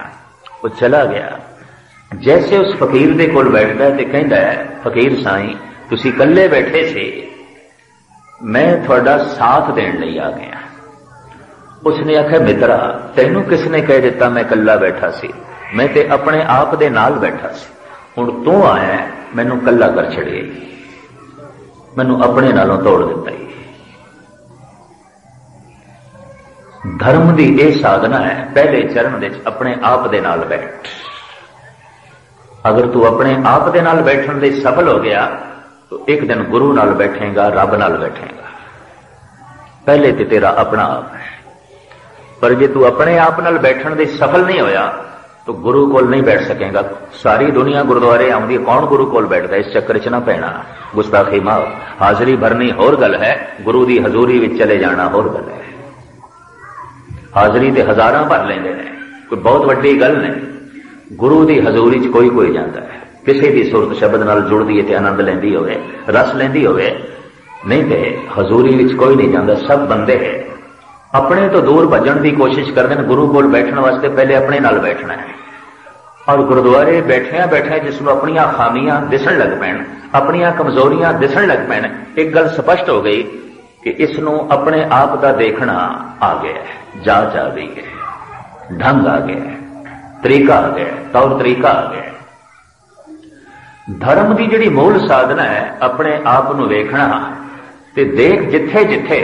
वो चला गया। जैसे उस फकीर दे कोल बैठता है तो कहता है, फकीर साईं तुसी कल्ले बैठे से, मैं थोड़ा साथ देण लई आ गया। उसने आख्या मित्रा तैनू किसने कह दिता मैं कल्ला बैठा सी, मैं ते अपने आप दे नाल बैठा सी, हुण तू आया मैनू कल्ला कर छड़िए, मैनू अपने नालों तोड़ दिता ही। धर्म की यह साधना है, पहले चरण दे अपने आप दे नाल बैठ। अगर तू अपने आप दे नाल बैठण दे सफल हो गया तो एक दिन गुरु नाल बैठेगा, रब नाल बैठेगा। पहले तो तेरा अपना आप है, पर जे तू अपने आप नाल बैठण दे सफल नहीं होया तो गुरु कोल नहीं बैठ सकेगा। सारी दुनिया गुरुद्वारे आउंदी, कौन गुरु कोल बैठदा? इस चक्कर च ना पैना, गुस्ताखी माफ। हाजरी भरनी होर गल है, गुरु की हजूरी विच चले जाना होर गल है। हाजरी ते हजारां भर लेंदे ने, कोई बहुत वड्डी गल नहीं। गुरु की हजूरी च कोई कोई जाता है, किसी भी सुरत शब्द नाल जुड़दी है ते आनंद लैंदी होवे, रस लैंदी होवे, नहीं तो हजूरी विच कोई नहीं जाता। सब बंदे है अपने तो दूर भजन की कोशिश करते हैं। गुरु कोल बैठने वास्ते पहले अपने नाल बैठना है। और गुरुद्वारे बैठिया बैठिया जिसमें अपनियां खामियां दिसन लग पैन, अपनियां कमजोरियां दिसन लग पैन, एक गल स्पष्ट हो गई कि इसनों अपने आप का देखना आ गया है, जांच आ गई है। ढंग आ गया, तरीका आ गया, तौर तरीका आ गया। धर्म की जिहड़ी मूल साधना है अपने आप नूं वेखना ते देख जिथे जिथे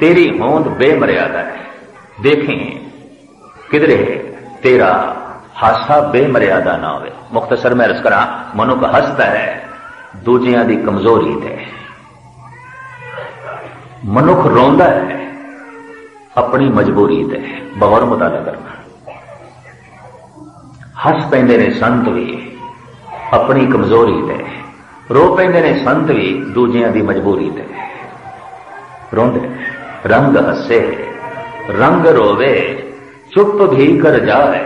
तेरी होंद बेमर्यादा है, देखें किधरे तेरा हासा बेमर्यादा ना होवे। मुख्तसर में अर्ज करा, मनुख हसदा है दूजियां दी कमजोरी ते, मनुख रोंदा है अपनी मजबूरी ते। बगौर मुताला करना। हस पैंदे ने संत भी अपनी कमजोरी ते, रो पैंदे ने संत भी दूजियां दी मजबूरी ते। रोंदे रंग हसे रंग रोवे चुप भी कर जाए।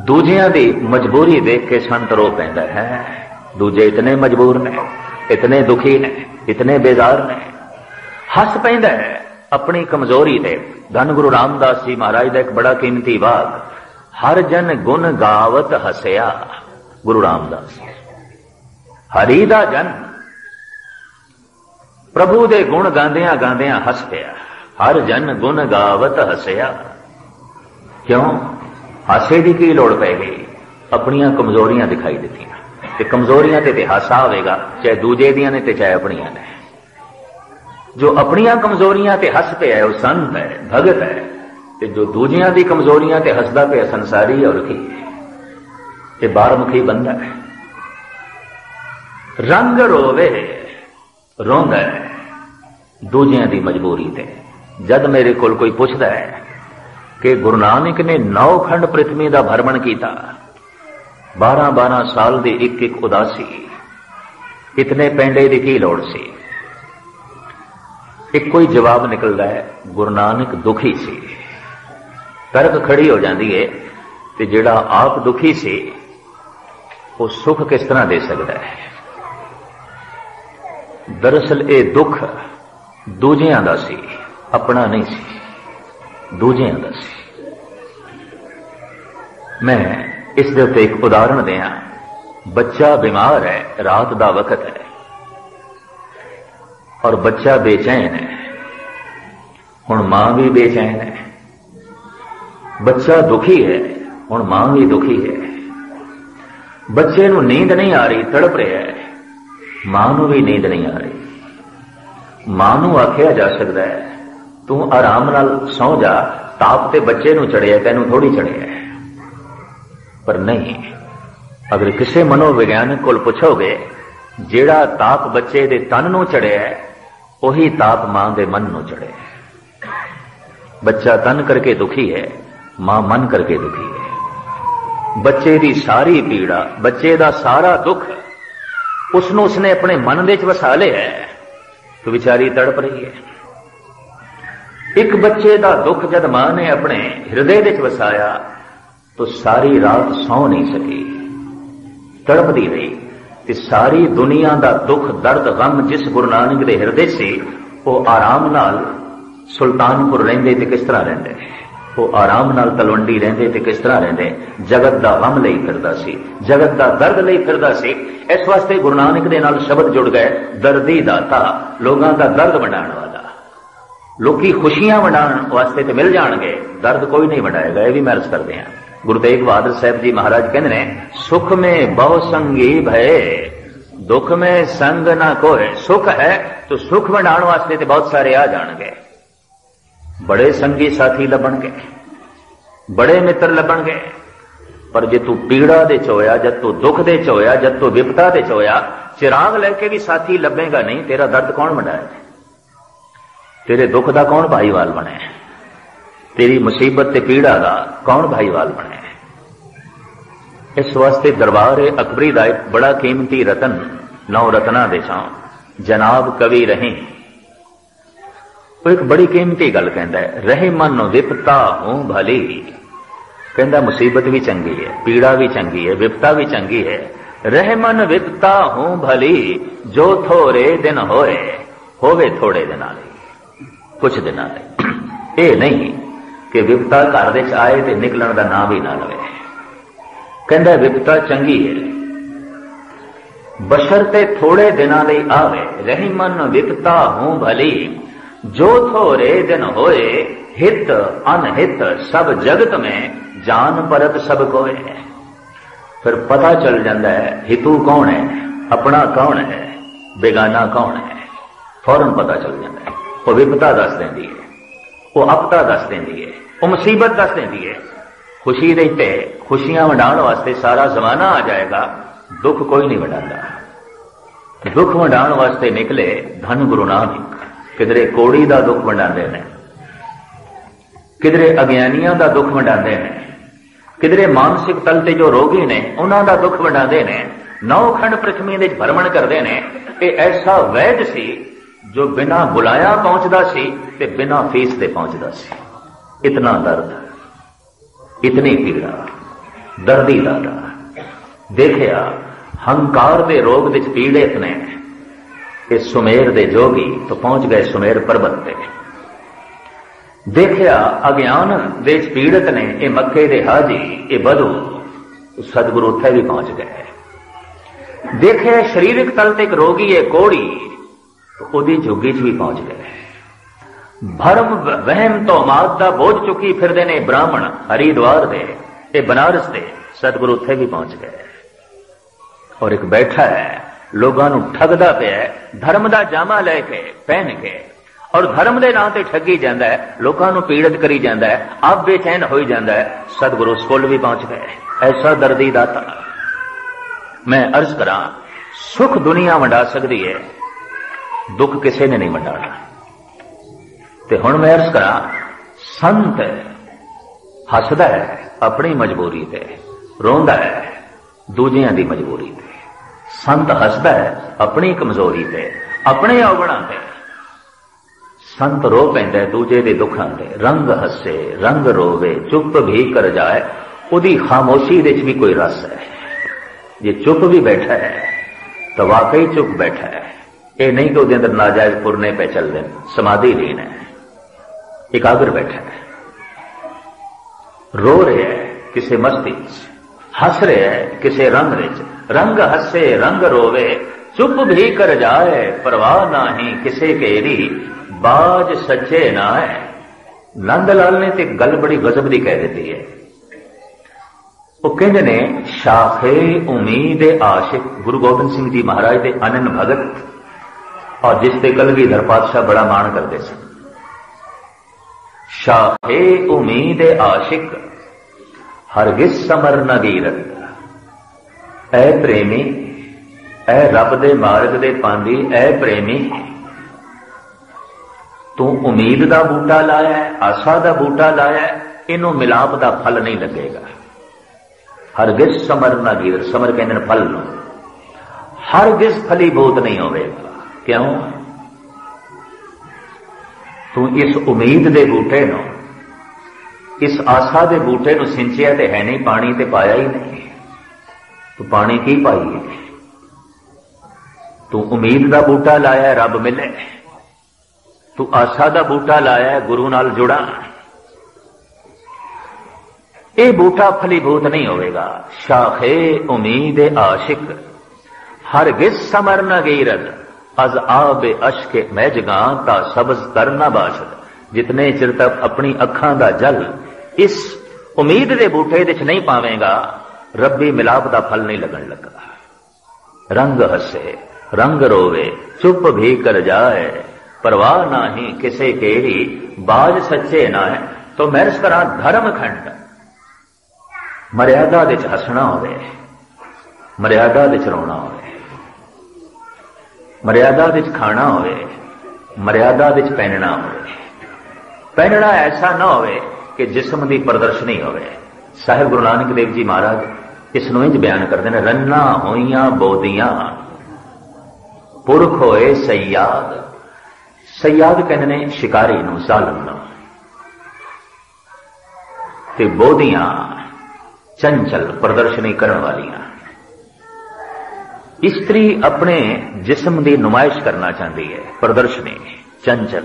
दूजियां दी मजबूरी देख के संत रो पैंदा है। दूजे इतने मजबूर ने, इतने दुखी ने, इतने बेजार ने। हस पैंदा है अपनी कमजोरी दे। धन गुरु रामदास जी महाराज का एक बड़ा कीमती वाक, हर जन गुण गावत हसया। गुरु रामदास हरि दा जन प्रभु दे गुण गांदियां गांदियां हस पिया। हर जन गुण गावत हसया। क्यों? हासे की की लोड़ पै गई? अपनियां कमजोरियां दिखाई दित्तियां ते कमजोरियां ते हासा होवेगा, चाहे दूजे दियां ने ते चाहे अपनियां ने। जो अपनियां कमजोरियां ते हस पे है वह संत है, भगत है। ते जो दूजियां दी कमजोरियां ते हसदा पे संसारी और की ये बारमुखी बंदा है। रंग रोवे रोंदा है दूजियां दी मजबूरी ते। जद मेरे कोल कोई पुछदा है कि गुरु नानक ने 9 खंड पृथ्वी का भ्रमण किया, 12-12 साल की एक एक उदासी, इतने पेंडे की की लोड़ सी? एक कोई जवाब निकलता है, गुरु नानक दुखी सी। तर्क खड़ी हो जाती है कि जिहड़ा आप दुखी सी वो सुख किस तरह दे सकता है? दरअसल ये दुख दूजियां दा सी, अपना नहीं सी, दूजियां दा सी। मैं इस दे उत्ते एक उदाहरण दिया। बच्चा बीमार है, रात दा वक्त है और बच्चा बेचैन है। हुण मां भी बेचैन है। बच्चा दुखी है, हुण मां भी दुखी है। बच्चे नूं नींद नहीं आ रही, तड़प रहा है। मां नूं भी नींद नहीं आ रही। मां नूं आखिया जा सकता है तू आराम नाल सौ जा, ताप ते बच्चे नूं चढ़िया, तैनूं थोड़ी चढ़िया है। पर नहीं, अगर किसी मनोविज्ञानिक कोल पुछोगे जेड़ा ताप बच्चे दे तन नूं चढ़िया है उही ताप मां दे मन नूं चढ़े। बच्चा तन करके दुखी है, मां मन करके दुखी है। बच्चे दी सारी पीड़ा, बच्चे दा सारा दुख उसनों उसने अपने मन दे च वसा लिया है तो बेचारी तड़प रही है। एक बच्चे दा दुख जद मां ने अपने हृदय दे च वसाया तो सारी रात सौ नहीं सकी, तड़पदी रही। ते सारी दुनिया दा दुख दर्द गम जिस गुरु नानक दे हृदय से वो आराम नाल सुल्तानपुर रहिंदे ते किस तरह रहिंदे, वो आराम नाल तलवंडी रहिंदे ते किस तरह रहिंदे। जगत दा गम लई फिरदा सी, जगत दा दर्द लई फिरदा सी। इस वास्ते गुरु नानक दे नाल शब्द जुड़ गए, दर्दी दाता, लोगों का दर्द वंडाण वाला। लोकी खुशियां वंडाण वास्ते ते मिल जाणगे, दर्द कोई नहीं वंडाएगा। यह भी मैं अर्ज करदे हां। गुरु तेग बहादुर साहब जी महाराज कहते ने, सुख में बहु संगी भय, दुख में संग ना कोय। सुख है तो सुख वंडाण वास्ते ते बहुत सारे आ जाणगे। बड़े संगी साथी लभणगे, बड़े मित्र लभणगे। पर जे तू पीड़ा दे चोया, जब तू दुख दे चोया, जब तू विपता दे चोया, चिराग लेके भी साथी लभेगा नहीं। तेरा दर्द कौन वंडाए? तेरे दुख दा कौन भाईवाल बने? तेरी मुसीबत ते पीड़ा दा कौन भाईवाल बने? इस वास्ते दरबार अकबरी दा एक बड़ा कीमती रतन, 9 रत्ना दे चों जनाब कवि रही, वो एक बड़ी कीमती गल कहता है, रहे मन विपता हूं भली। कहता मुसीबत भी चंगी है, पीड़ा भी चंगी है, विपता भी चंगी है। रहे मन विपता हूं भली, जो थोड़े दिन होवे थोड़े दिन कुछ दिन ये नहीं कि विपता घर दे आए तो निकलने का नाम भी ना लवे। कहता विपता चंगी है, बशरते थोड़े दिनां लई आवे। रही मन विपता हूं भली, जो थोड़े दिन होए हित अनहित सब जगत में जान परत सब कोय। फिर पता चल जाता है हितू कौन है, अपना कौन है, बेगाना कौन है। फौरन पता चल जाता है। वो विपता दस देंदी है, वो आपदा दस देंदी है, वो मुसीबत दस देंदी है। खुशी दे ते खुशियां वंडाण वास्ते सारा जमाना आ जाएगा, दुख कोई नहीं वंडांदा। दुख वंडाण वास्ते निकले धन गुरु नानक। किधरे कोड़ी दा दुख वंडांदे ने, किधरे अज्ञानियां दा दुख वंडांदे ने, किधरे मानसिक तल ते जो रोगी ने उन्हां दा दुख वंडांदे ने। 9 खंड पृथ्वी दे भ्रमण करदे ने। ये ऐसा वैद सी जो बिना बुलाया पहुंचदा सी ते बिना फीस दे पहुंचदा सी। इतना दर्द, इतनी पीड़ा, दर्दी दादा देखिया हंकार दे रोग विच पीड़ित ने। इस सुमेर दे जोगी तो पहुंच गए सुमेर पर्वत ते। देखिया अज्ञान दे पीड़ित ने, ये मक्के दे हाजी, ये बधू सतगुरु उत्थे भी पहुंच गए। देखिया शरीरक तल ते एक रोगी है कोड़ी, तो ओदी झुग्गी च भी पहुंच गए। भरम वहम तो माद दा बोझ चुकी फिरदे ने ब्राह्मण हरिद्वार दे, ये बनारस दे, सतगुरु उत्थे भी पहुंच गए। और एक बैठा है लोगों नूं ठगदा पिया है, धर्म दा जामा लैके पहन के, और धर्म दे नां ते ठगी जांदा है, लोगों नूं पीड़ित करी जांदा है, आप बेचैन होई जांदा है। सतगुरु उस कोल भी पहुंच गए। ऐसा दर्दी दाता। मैं अर्ज करा, सुख दुनिया वंडा सकदी है, दुख किसी ने नहीं वंडाना। ते हुण मैं अर्ज करा, संत हसदा है अपनी मजबूरी ते, रोंदा है दूजियां दी मजबूरी ते। संत हसदा है अपनी कमजोरी ते, अपने अवगुणां ते। संत रो पैंदा है दूजे दे दुखां ते। रंग हसे रंग रोवे चुप भी कर जाए, उदी खामोशी दे च भी कोई रस है। जे चुप भी बैठा है तो वाकई चुप बैठा है। ये नहीं कि उसके अंदर नाजायज पुरने पे चल दें, समाधि लीन है, एकाग्र बैठा है। रो रहे है किसी मस्ती, हस रहे है किसी रंग विच। रंग हसे रंग रोवे चुप भी कर जाए, परवाह नाही किसे केरी बाज सच्चे ना है। नंदलाल ने तो गल बड़ी गजब दी कह देती है। वो कहते ने शाखे उम्मीद आशिक, गुरु गोबिंद सिंह जी महाराज के अनन भगत, और जिसते कलगीधर पातशाह बड़ा मान करते सन। शाखे उम्मीद आशिक हरगिज समर न गीरत। ऐ प्रेमी, ऐ रब दे मार्ग दे पांदी, ऐ प्रेमी, तू उम्मीद दा बूटा लाया है, आशा दा बूटा लाया है, इनू मिलाप दा फल नहीं लगेगा। हरगिज समर न गीरत, समर कहते हैं फल नो, हरगिज फलीभूत नहीं होवेगा। क्यों? तू इस उम्मीद दे बूटे नो, इस आशा दे बूटे नु सिंचिया ते है नहीं, पानी ते पाया ही नहीं। तू पानी की पाई है? तू उम्मीद दा बूटा लाया है रब मिले, तू आशा दा बूटा लाया है गुरु नाल जुड़ा, ये बूटा फलीभूत नहीं होवेगा। शाखे उम्मीद आशिक हरगिज समर न गीरद, अज आबे अश्के मैजगा ता सबज करना बाशद। जितने चिर तक अपनी अखां दा जल इस उम्मीद दे बूटे विच नहीं पावेगा, रब्बी मिलाप दा फल नहीं लगन लगा। रंग हसे रंग रोवे चुप भी कर जाए, परवाह नाही किसे केरी बाज सच्चे ना है। तो मैं इस तरह धर्म खंड मर्यादा विच हसना होवे, मर्यादा विच रोना होवे, मर्यादा विच खाना होवे, मर्यादा विच पहनना होवे। पहनना ऐसा ना होवे कि जिस्म की प्रदर्शनी होवे। साहिब गुरु नानक देव जी महाराज इस इंज बयान करते हैं, रन्ना होइयां बोदियां पुरख होए सयाद। सयाद कहते ने शिकारी नूं, जालम नूं, ते बोदियां चंचल प्रदर्शनी करने वालियां। स्त्री अपने जिस्म की नुमाइश करना चाहती है, प्रदर्शनी चंचल,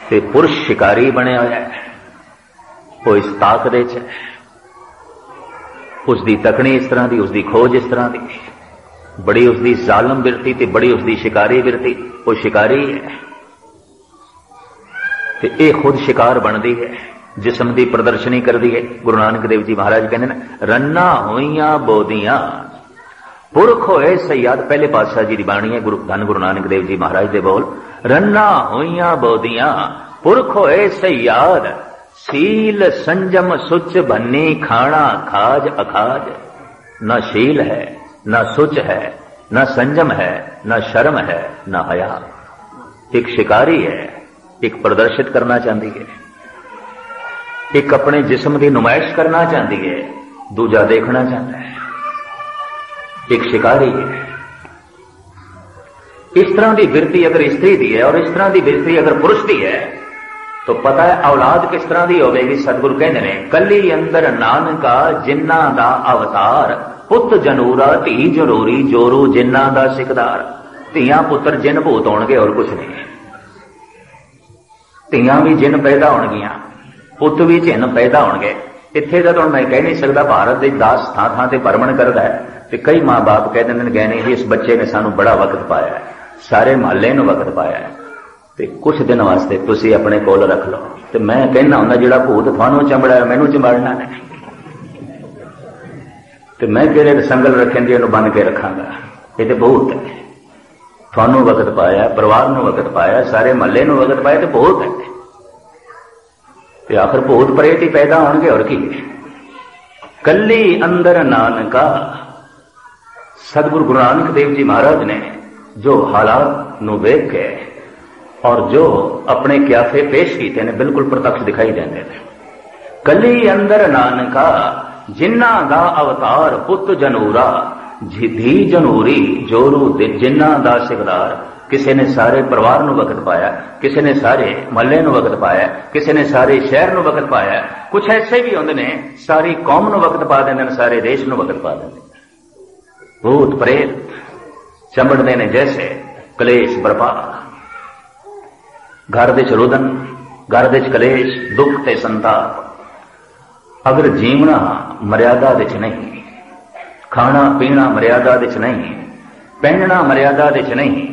ते पुरुष शिकारी बनया होया है। वो इस ताक दे च है, उसकी तकनी इस तरह की, उसकी खोज इस तरह की, बड़ी उसकी जालम बिरती ते बड़ी उसकी शिकारी बिरती। वो शिकारी है, ਤੇ ਇਹ ਖੁਦ शिकार बनती है, जिस्म की प्रदर्शनी करती है। गुरु नानक देव जी महाराज कहते हैं रन्ना होइयां बोदियां पुरख होए सयाद। पहले पातशाह जी की बाणी है, धन गुरु नानक देव जी महाराज दे बोल। रन्ना होइयां बोदियां पुरख होए सयाद, सील संजम सुच भन्नी खाना खाज अखाज। न शील है, न सुच है, न संजम है, न शर्म है, न हया। एक शिकारी है, एक प्रदर्शित करना चाहती है, एक अपने जिस्म की नुमाइश करना चाहती है, दूजा देखना चाहता है। एक शिकारी है। इस तरह की बिरती अगर स्त्री दी है और इस तरह की बिरती अगर पुरुष दी है तो पता है औलाद किस तरह की होगी। सतगुरु कहते हैं कली अंदर नानका जिन्ना दा अवतार, पुत जनूरा धी जरूरी जोरू जिन्ना दा सिकदार। धियां पुत्र जिन भूत होणगे और कुछ नहीं। धियां भी जिन पैदा होणगियां, पुत भी जिन पैदा होणगे। इत्थे जद हुण मैं कह नहीं सकता, भारत के 10 थां ते भरमण करदा है ते कई मां बाप कह दिंदे ने गहने जी इस बच्चे ने सानू बड़ा वक्त पाया है, सारे महल्ले नूं वक्त पाया है ते कुछ दिन वास्ते तुसीं अपने कोल रख लो। ते मैं कहना हुंदा जिहड़ा भूत तुहानूं चंबड़ा मैनूं चंबाड़ना ने, ते मैं किहड़े संगल रखें दी इहनूं बन के रखांगा। ये तो भूत है। तुहानूं वक्त पाया, परिवार नूं वक्त पाया, सारे महल्ले नूं वक्त पाया, तो भूत है। ते आखिर भूत प्रेत ही पैदा होणगे और की। कली अंदर नानका। सतगुरु गुरु नानक देव जी महाराज ने जो हालात नूं वेख के और जो अपने क्याफे पेश किए ने बिल्कुल प्रत्यक्ष दिखाई देंगे। कली अंदर नानका जिन्ना दा अवतार, पुत जनूरा धी जनूरी जोरू जिन्ना दा सिकदार। किसी ने सारे परिवार नूं वक्त पाया, किसी ने सारे महल्ले नूं वक्त पाया, किसी ने सारे शहर नूं वक्त पाया। कुछ ऐसे भी होंदे ने सारी कौम नूं वक्त पा देंदे ने, सारे देश नूं वक्त पा देंदे। भूत प्रेत चंबड़दे ने जैसे कलेश बरपा। घर दे च रुदन, घर दे च कलेश, दुख ते संताप। अगर जीवना मर्यादा दे च नहीं, खाना पीना मर्यादा दे च नहीं, पहनना मर्यादा दे च नहीं,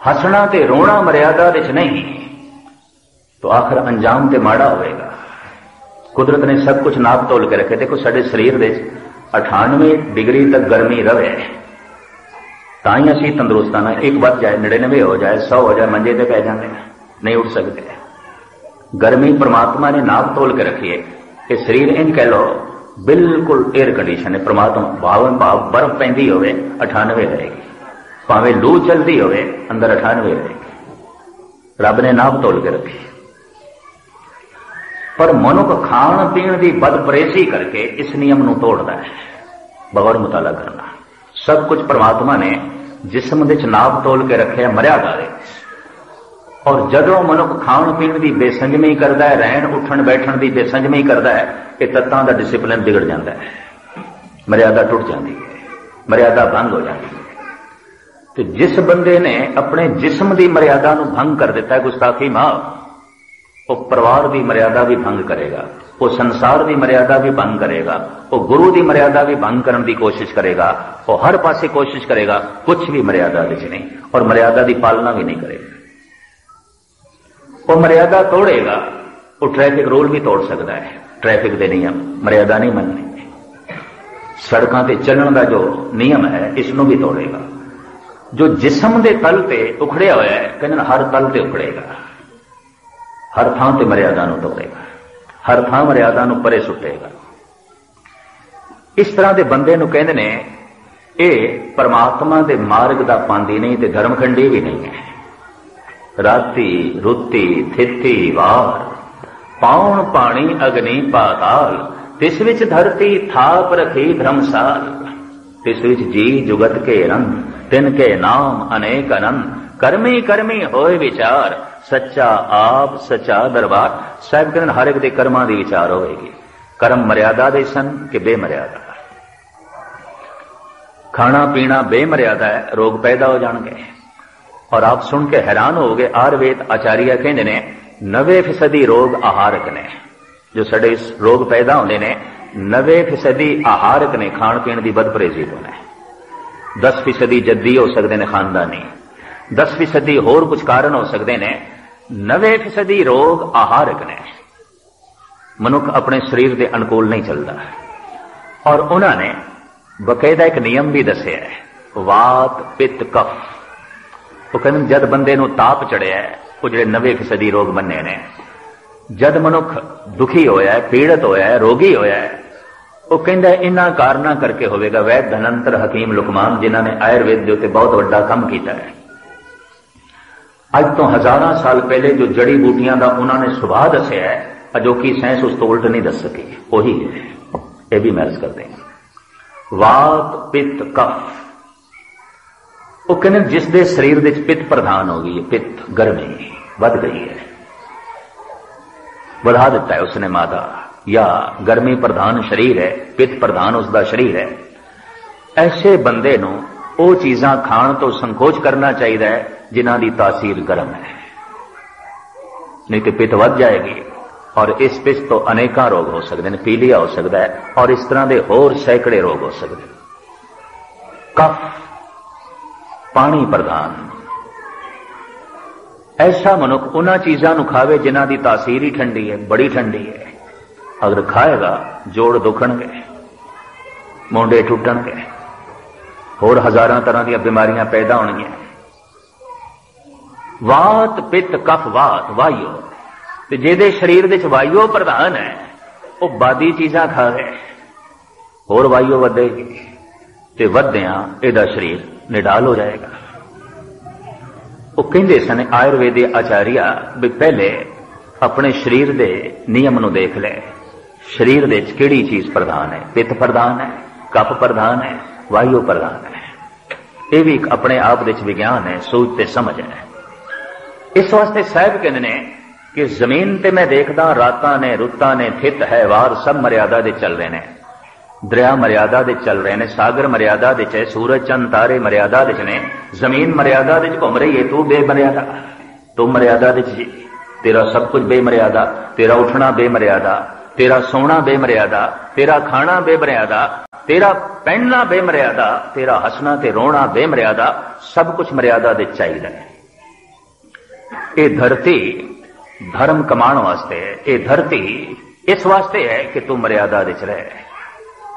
हसना ते रोना मर्यादा दे च नहीं, तो आखिर अंजाम ते माड़ा होएगा। कुदरत ने सब कुछ नाप तोल के रखे। देखो साडे शरीर दे 98 डिग्री तक गर्मी रवे ताई असी तंदुरुस्त आना। एक बच जाए, 99 हो जाए, 100 हो जाए, मंजे ते पै जाते नहीं उठ सकते। गर्मी परमात्मा ने नाप तोल के रखी है कि शरीर इन कह लो बिल्कुल एयर कंडीशन है। परमात्मा भावन भाव बर्फ पैंदी होवे 98 रहेगी, भावे लू चलती होवे अंदर 98 रहेगी। रब ने नाप तोल के रखी। पर मनुख खाण पीण की बदपरेशी करके इस नियम नूं तोड़ता है। बगौर मुताला करना। सब कुछ परमात्मा ने जिस्म दे च नाप तोल के रखे मर्यादा दे। और जदों मनुख खाण पीण की बेसंजमी करता है, रहन उठन बैठन की बेसंजमी करता है, कि तत्तां दा डिसिपलिन बिगड़ जाता है, मर्यादा टुट जाती है, मर्यादा भंग हो जाती है। तो जिस बंदे ने अपने जिस्म की मर्यादा नूं भंग कर दिता है, गुस्ताखी माफ, वो परिवार की मर्यादा भी भंग करेगा, वो संसार की मर्यादा भी भंग करेगा, वो गुरु की मर्यादा भी भंग करने की कोशिश करेगा, वो हर पासे कोशिश करेगा, कुछ भी मर्यादा विच नहीं, और मर्यादा की पालना भी नहीं करेगा। वो मर्यादा तोड़ेगा, वो ट्रैफिक रूल भी तोड़ सकता है, ट्रैफिक के नियम, मर्यादा नहीं मननी। सड़कों पर चलने का जो नियम है इसनों भी तोड़ेगा। जो जिस्म के तल पे उखड़िया हुआ है, कहते हर तल पे उखड़ेगा, हर थां ते मर्यादा नूं तोड़ेगा, हर थां मर्यादा नूं परे सुटेगा। इस तरह के बंदे नूं कहंदे ने ये परमात्मा के मार्ग दा पांदी नहीं ते धर्मखंडी भी नहीं है। राती रुती थिथी वार पाउण पानी अग्नि पाताल, तिस विच धरती थाप रखी धर्मसाल, तिस विच जी जुगत के रंग, तिनके नाम अनेक अनंत, कर्मी कर्मी होए विचार, सच्चा आप सच्चा दरबार। साहब कहते हर एक दे कर्मां दी विचार होएगी। कर्म मर्यादा दे सन कि बेमर्यादा। खाना पीना बेमर्यादा है, रोग पैदा हो जाएंगे। और आप सुन के हैरान होगे, आयुर्वेद आचार्य कहते ने 90% रोग आहारक ने। जो साडे रोग पैदा होंदे ने 90% आहारक ने, खाण पीण दी बदपरहेजी तो ने। 10% जद्दी हो सकते हैं खानदानी, 10% होर कुछ कारण हो सकते हैं, 90% रोग आहारक ने। मनुख अपने शरीर के अनुकूल नहीं चलता और उन्होंने बकायदा एक नियम भी दसिया है, वात पित्त कफ। वो कहते जद बंदे नूं ताप चढ़िया है, वो जो 90% रोग बने ने, जद मनुख दुखी होया है, पीड़ित होया है, रोगी होया है, वो कहता इन्हां कारणा करके होवेगा। वैद धनंतर हकीम लुकमान जिन्होंने आयुर्वेद के उत्ते बहुत बड़ा काम किया है। अज तो हजारों साल पहले जो जड़ी बूटियां का उन्होंने सुभाव दसिया है, अजोकी साइंस उस तो उल्ट नहीं दस सकी, वही है। यह भी मैं अर्ज कर दें। वात पित्त कफ, वो कहने जिसके शरीर के पित्त प्रधान हो गई, पित्त गर्मी बढ़ गई है, बढ़ा दिता है उसने मादा, या गर्मी प्रधान शरीर है, पित्त प्रधान उसका शरीर है, ऐसे बंदे नूं वो चीजां खाण तो संकोच करना चाहिए जिन्हां दी तासीर गर्म है, नहीं तो पित्त वध जाएगी और इस पित्त तो अनेका रोग हो सकते हैं, पीलिया हो सकता है और इस तरह के होर सैकड़े रोग हो सकते हैं। कफ पानी प्रधान, ऐसा मनुख उन्हां चीजां नूं खावे जिन्हां दी तासीर ही ठंडी है, बड़ी ठंडी है। अगर खाएगा जोड़ दुखणगे, मोंडे टुटणगे, होर हजारां तरह दी बीमारियां पैदा होणगियां। वात पित्त कफ वात वायु, ते जिहदे शरीर दे च वायु प्रधान है वो बादी चीजां खावे, होर वायु वधेगी ते वधदियां इहदा शरीर निडाल हो जाएगा। वो कहंदे सन आयुर्वेद आचार्य भी पहले अपने शरीर दे नियम नूं देख ले, शरीर दे किहड़ी चीज प्रधान है, पित्त प्रधान है, कफ प्रधान है, वायु प्रधान है। यह भी एक अपने आप दे विज्ञान है, सूझ ते समझ है। इस वास्ते साहब कहते ने कि जमीन ते मैं देखदा रातां ने रुत्तां ने थित है वार सब मर्यादा दे चल रहे ने, दरिया मर्यादा दे चल रहे ने, सागर मर्यादा दे च, सूरज चंद तारे मर्यादा दे च ने, जमीन मर्यादा दे घूम रही है, तू बेमर्यादा, तू मर्यादा दे जी, तेरा सब कुछ बेमर्यादा, तेरा उठना बेमर्यादा, तेरा सोना बेमर्यादा, तेरा खाना बेमर्यादा, तेरा पहनना बेमर्यादा, तेरा हंसना ते रोना बेमर्यादा, सब कुछ मर्यादा दे चाहिए। ये धरती धर्म कमाण वास्ते है, ये धरती इस वास्ते है कि तू मर्यादा दे रहे।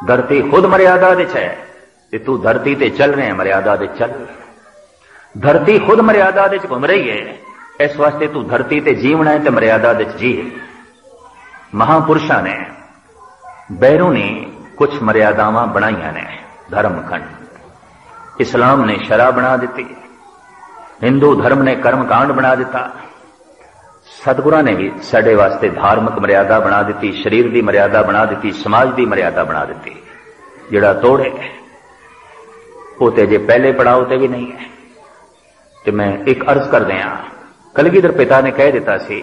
धरती खुद मर्यादा दे है कि तू धरती ते चल रहे हैं, मर्यादा दे चल। धरती खुद मर्यादा दे घूम रही है, इस वास्ते तू धरती ते जीवना है ते मर्यादा दे जी। महापुरुषों ने बैरों ने कुछ मर्यादावां बनाईयां ने, धर्मखंड। इस्लाम ने शरा बना दी, हिंदू धर्म ने कर्मकांड बना दिता, सतगुरां ने भी साडे वास्ते धार्मिक मर्यादा बना दी, शरीर की मर्यादा बना दी, समाज की मर्यादा बना दी। जिहड़ा तोड़े वो ते जे पहले पड़ाव ते भी नहीं है। तो मैं एक अर्ज कर दिया, कलगीधर पिता ने कह दिता सी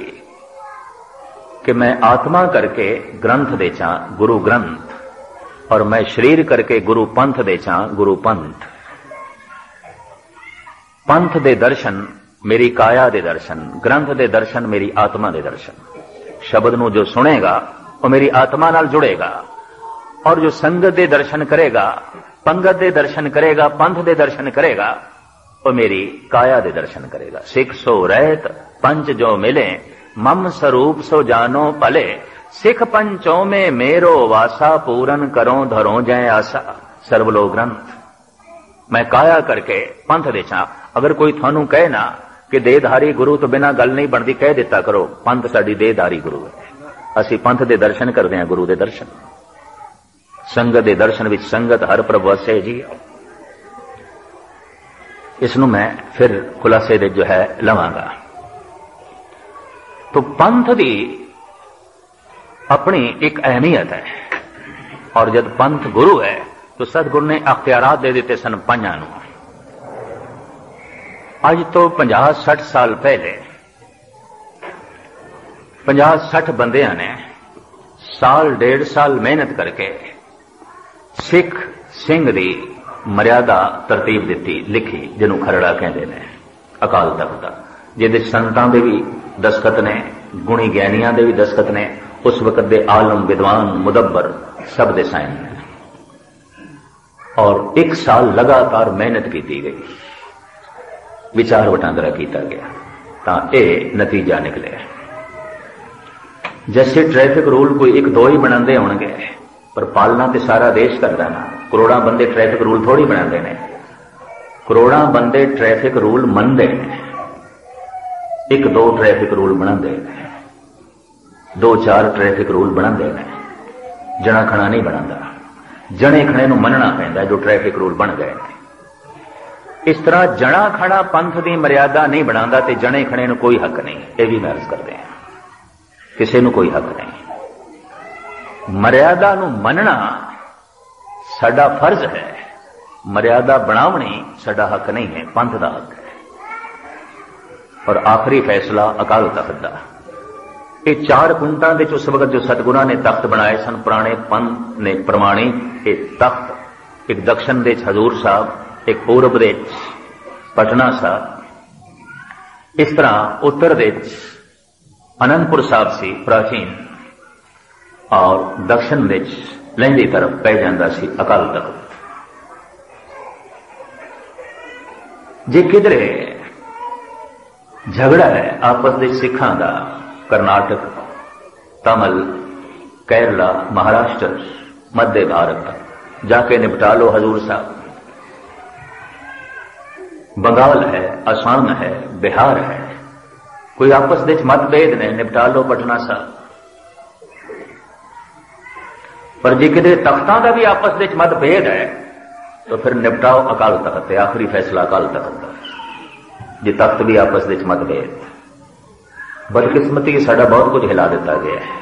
कि मैं आत्मा करके ग्रंथ देचा गुरु ग्रंथ, और मैं शरीर करके गुरु पंथ देचा गुरु पंथ। पंथ दे दर्शन मेरी काया दे दर्शन, ग्रंथ दे दर्शन मेरी आत्मा दे दर्शन। शब्द नूं जो सुनेगा वो मेरी आत्मा नाल जुड़ेगा, और जो संगत दे दर्शन करेगा, पंगत दे दर्शन करेगा, पंथ दे दर्शन करेगा, वो मेरी काया दे दर्शन करेगा। सिख सो रहत पंच जो मिले, मम स्वरूप सो जानो भले, सिख पंचों में मेरो वासा, पूरन करो धरो जय आशा। सर्वलोक ग्रंथ मैं काया करके पंथ देचा। अगर कोई थानू कहे ना कि देहधारी गुरु तो बिना गल नहीं बनती, कह दिता करो पंथ साडी देहधारी गुरु है। असी पंथ दे दर्शन करते हैं, गुरु दे दर्शन। संगत दे दर्शन विच संगत हर प्रभ वसे जी। इसनू मैं फिर खुलासे दे जो है लवांगा। तो पंथ दी अपनी एक अहमियत है, और जब पंथ गुरु है तो सतगुरु ने अख्तियारात दे दिते सन पंजां नूं। अज तो 50-60 साल पहले 50-60 बंदियां ने साल 1.5 साल मेहनत करके सिख सिंह दी मर्यादा तरतीब दी लिखी, जिन्हों खरड़ा कहते हैं, अकाल तख्त दा, जिहदे संतां दे भी दस्तखत ने, गुणी ज्ञानियां दे भी दस्तखत ने, उस वक्त दे आलम विद्वान मुदब्बर सब दे साइन ने। और 1 साल लगातार मेहनत की गई, विचार वटांदरा किया गया। तो यह नतीजा निकले। जैसे ट्रैफिक रूल कोई एक दो ही बनाते होंगे, पर पालना तो सारा देश करता ना। करोड़ा बंदे ट्रैफिक रूल थोड़ी बनाते हैं, करोड़ा बंदे ट्रैफिक रूल मनते हैं, एक दो ट्रैफिक रूल बनाते हैं, दो चार ट्रैफिक रूल बनाते हैं, जना खना नहीं बनाता। जने खने नूं मनना पैंदा जो ट्रैफिक रूल बन गए। इस तरह जना खना पंथ की मर्यादा नहीं बनाता तो जने खने नूं कोई हक नहीं। यह भी महर्ज करते हैं, किसी नूं कोई हक नहीं। मर्यादा नूं मनना साडा फर्ज है, मर्यादा बनावनी साडा हक नहीं है, पंथ का हक है। और आखिरी फैसला अकाल तख्त का। ये 4 कुंटां दे उस वक्त जो सतगुरां ने तख्त बनाए सन, पुराने पंथ ने प्रमाणी ये तख्त, एक दक्षिण दे हजूर साहब, एक पूरब दे पटना साहब, इस तरह उत्तर दे आनंदपुर साहब सी प्राचीन, और दक्षिण दे लहंदी तरफ पै जांदा सी अकाल तख्त। जे किधरे झगड़ा है आपस दे सिखां दा, कर्नाटक, तमिल, केरला, महाराष्ट्र, मध्य भारत जाके निपटा लो हजूर साहब। बंगाल है, असम है, बिहार है, कोई आपस दे मतभेद ने, निपटा लो पटना साहब। पर जे किधरे तख्तां दा भी आपस दे मतभेद है तो फिर निपटाओ अकाल तख्त है। आखिरी फैसला अकाल तख्त का। जे तख्त भी आपस दे मतभेद, बदकिस्मती साडा बहुत कुछ हिला दिता गया है।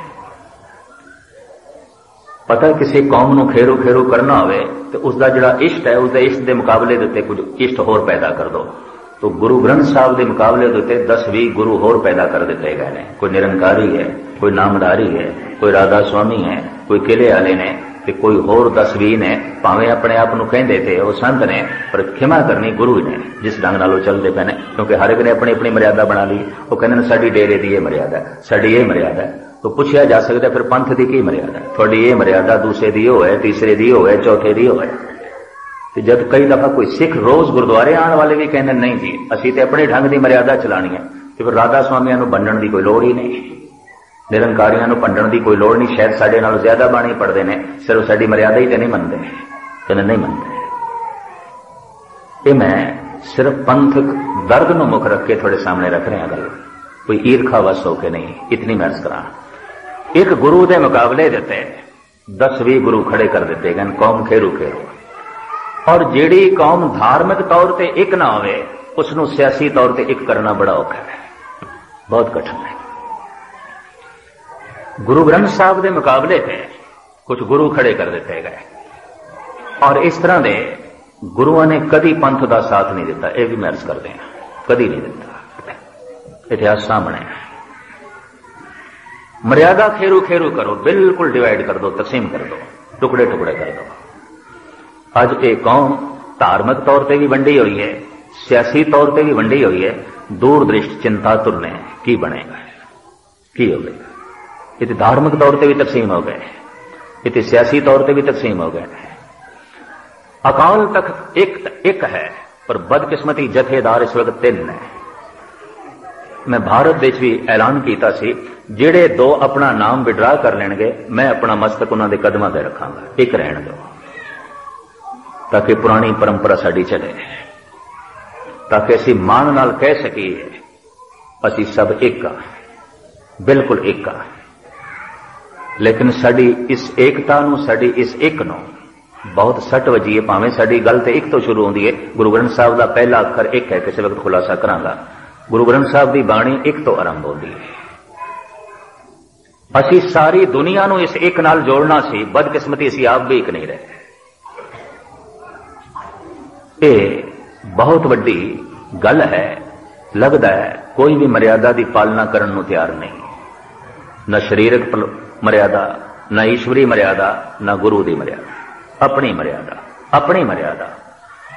पता किसी कौम नूं खेरू खेरू करना होवे तो उसका जिहड़ा इष्ट है, उसके इष्ट के मुकाबले दे उत्ते कुछ इष्ट होर पैदा कर दो। तो गुरु ग्रंथ साहब के मुकाबले दे उत्ते 10-20 गुरु होर पैदा कर दिते गए हैं। कोई निरंकारी है, कोई नामधारी है, कोई राधा स्वामी है, कोई किले वाले ने, ते कोई होर 10-20 ने, भावें अपने आप नूं कहंदे थे वो संत ने, पर खिमा करनी गुरु ने जिस ढंग नाल चलते पे ने। क्योंकि हर एक ने अपनी अपनी मर्यादा बना ली। वो कहते साडी डेरे की यह मर्यादा, साडी ये मर्यादा। तो पूछा जा सकता फिर पंथ की की मर्यादा? थोड़ी ये मर्यादा दूसरे दी हो है, तीसरे दी हो है, चौथे दी हो है। तो जब कई दफा कोई सिख रोज गुरुद्वारे आने वाले भी कहते नहीं जी असीं ते अपने ढंग की मर्यादा चलानी है, तो फिर राधा स्वामियों को बनने की कोई लोड़ ही नहीं, निरंकारियों को भंडण की कोई लोड़ नहीं। शायद साडे नालों ज्यादा बाणी पढ़ते हैं, सिर्फ साडी मर्यादा ही तो नहीं मनते, कहने नहीं मनते। ये मैं सिर्फ पंथक दर्द नूं मुख रख के थोड़े सामने रख रहा गल, कोई ईरखा वस होके नहीं। इतनी मैं अर्ज करा, एक गुरु के मुकाबले देते 10-20 गुरु खड़े कर दिते गए, कौम खेरू खेरू। और जिहड़ी कौम धार्मिक तौर पर एक ना होवे उसनूं सियासी तौर पर एक करना बड़ा औखा है, बहुत कठिन है। गुरु ग्रंथ साहब के मुकाबले पे कुछ गुरु खड़े कर दिते गए, और इस तरह के गुरुओं ने कभी पंथ का साथ नहीं दिता। यह भी मैं अर्ज करते हैं, कभी नहीं दिता। इतिहास सामने है। मर्यादा खेरू खेरू करो, बिल्कुल डिवाइड कर दो, तकसीम कर दो, टुकड़े टुकड़े कर दो। अज एक कौम धार्मिक तौर पर भी वंडी हुई है, सियासी तौर पर भी वंडी हुई है। दूरदृष्ट चिंता तुरने की बनेगा, की होगा। ये धार्मिक तौर पर भी तकसीम हो गए, ये सियासी तौर पर भी तकसीम हो गए। अकाल तख्त एक है, पर बदकिस्मती जथेदार इस वक्त 3 है। मैं भारत देश भी ऐलान किया सी, जेड़े 2 अपना नाम विड्रा कर लेंगे मैं अपना मस्तक उन्होंने कदमां ते रखांगा, एक रहन दो, ताकि पुरानी परंपरा साड़ी चले, ताकि असी मान नाल कह सकीए असी सब एक आ, बिल्कुल एक आ। लेकिन साड़ी इस एकता नूं, साड़ी इस एक नूं बहुत सट वजी है। भावें साड़ी गल तो एक तो शुरू होती है, गुरु ग्रंथ साहब का पहला अखर एक है, किसी वक्त खुलासा करांगा। गुरु ग्रंथ साहब की बाणी एक तो आरंभ होती है। असी सारी दुनिया नूं इस एक नाल जोड़ना सी, बदकिस्मती असी आप भी एक नहीं रहे। ये बहुत वड्डी गल है। लगता है कोई भी मर्यादा की पालना करने को तैयार नहीं, न शरीरक मर्यादा, न ईश्वरी मर्यादा, न गुरु की मर्यादा। अपनी मर्यादा, अपनी मर्यादा।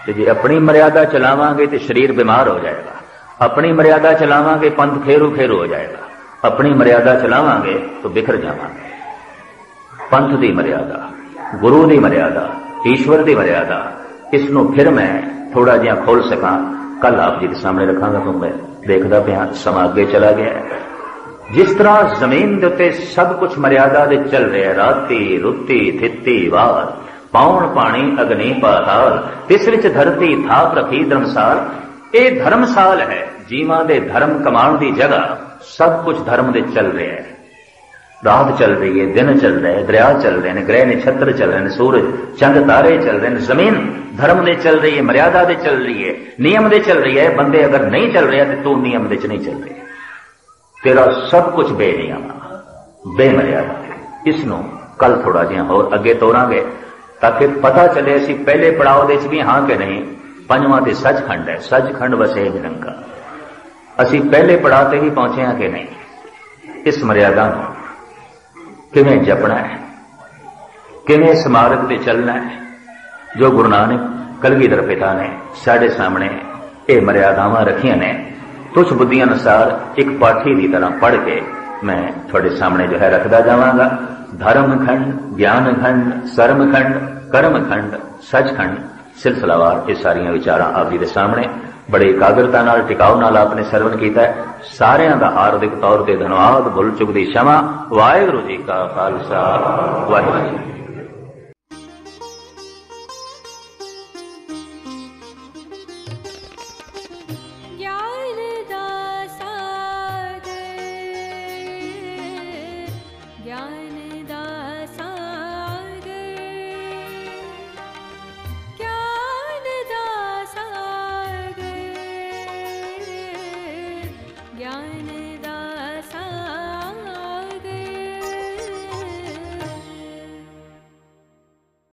जे अपनी मर्यादा चलावांगे तो शरीर बीमार हो जाएगा, अपनी मर्यादा चलावांगे पंथ खेरू खेरू हो जाएगा, अपनी मर्यादा चलावांगे तो बिखर जावांगे। पंथ की मर्यादा, गुरु की मर्यादा, ईश्वर की मर्यादा, इसनों फिर मैं थोड़ा जिहा खोल सका। कल आप जी के सामने रखांगा। तो मैं देखदा पिया समा अगे चला गया। जिस तरह जमीन के उत्ते सब कुछ मर्यादा दे चल रहा है, राती रुती थिती वार, पाउण पानी अग्नि पाताल, तिस विच धरती थाप रखी धर्मसाल। ये धर्मसाल है, जीवां दे धर्म कमाण दी जगह। सब कुछ धर्म दे चल रहा है। रात चल रही है, दिन चल रहा है, दरिया चल रहे हैं, ग्रह नक्षत्र चल रहे हैं, सूरज चंद तारे चल रहे हैं। जमीन धर्म दे चल रही है, मर्यादा दे चल रही है, नियम दे चल रही है। बंदे अगर नहीं चल रहे तो तू नियम दे च नहीं चल रही। तेरा सब कुछ बेनियम बेमर्यादा। इसनों कल थोड़ा जिहा होर अगे तोरांगे ताकि पता चले असी पहले पड़ाव दे भी हाँ कि नहीं। पंजवां ते सचखंड है, सचखंड वसे निरंकार। असी पहले पड़ाव ते भी पहुंचे हैं कि नहीं। इस मर्यादा को किवें जपना है, किवें इस मार्ग ते चलना है जो गुरु नानक कलगीधर पिता ने साडे सामने ये मर्यादावां रखियां ने। तुछ बुद्धियां अनुसार एक पाठी की तरह पढ़ के मैं थोड़े सामने जो है रखता जावांगा। धर्म खंड, ज्ञान खंड, सर्म खंड, कर्म खंड, सचखंड, सिलसिलावार ये सारिया विचारां आप जी के सामने बड़े एकाग्रता नाल टिकाऊ नाल आपने सरवण किया है। सारियां दा हार्दिक तौर ते धन्यवाद। भुल चुक दी क्षमा। वाहिगुरू जी का खालसा, वाहिगुरू जी।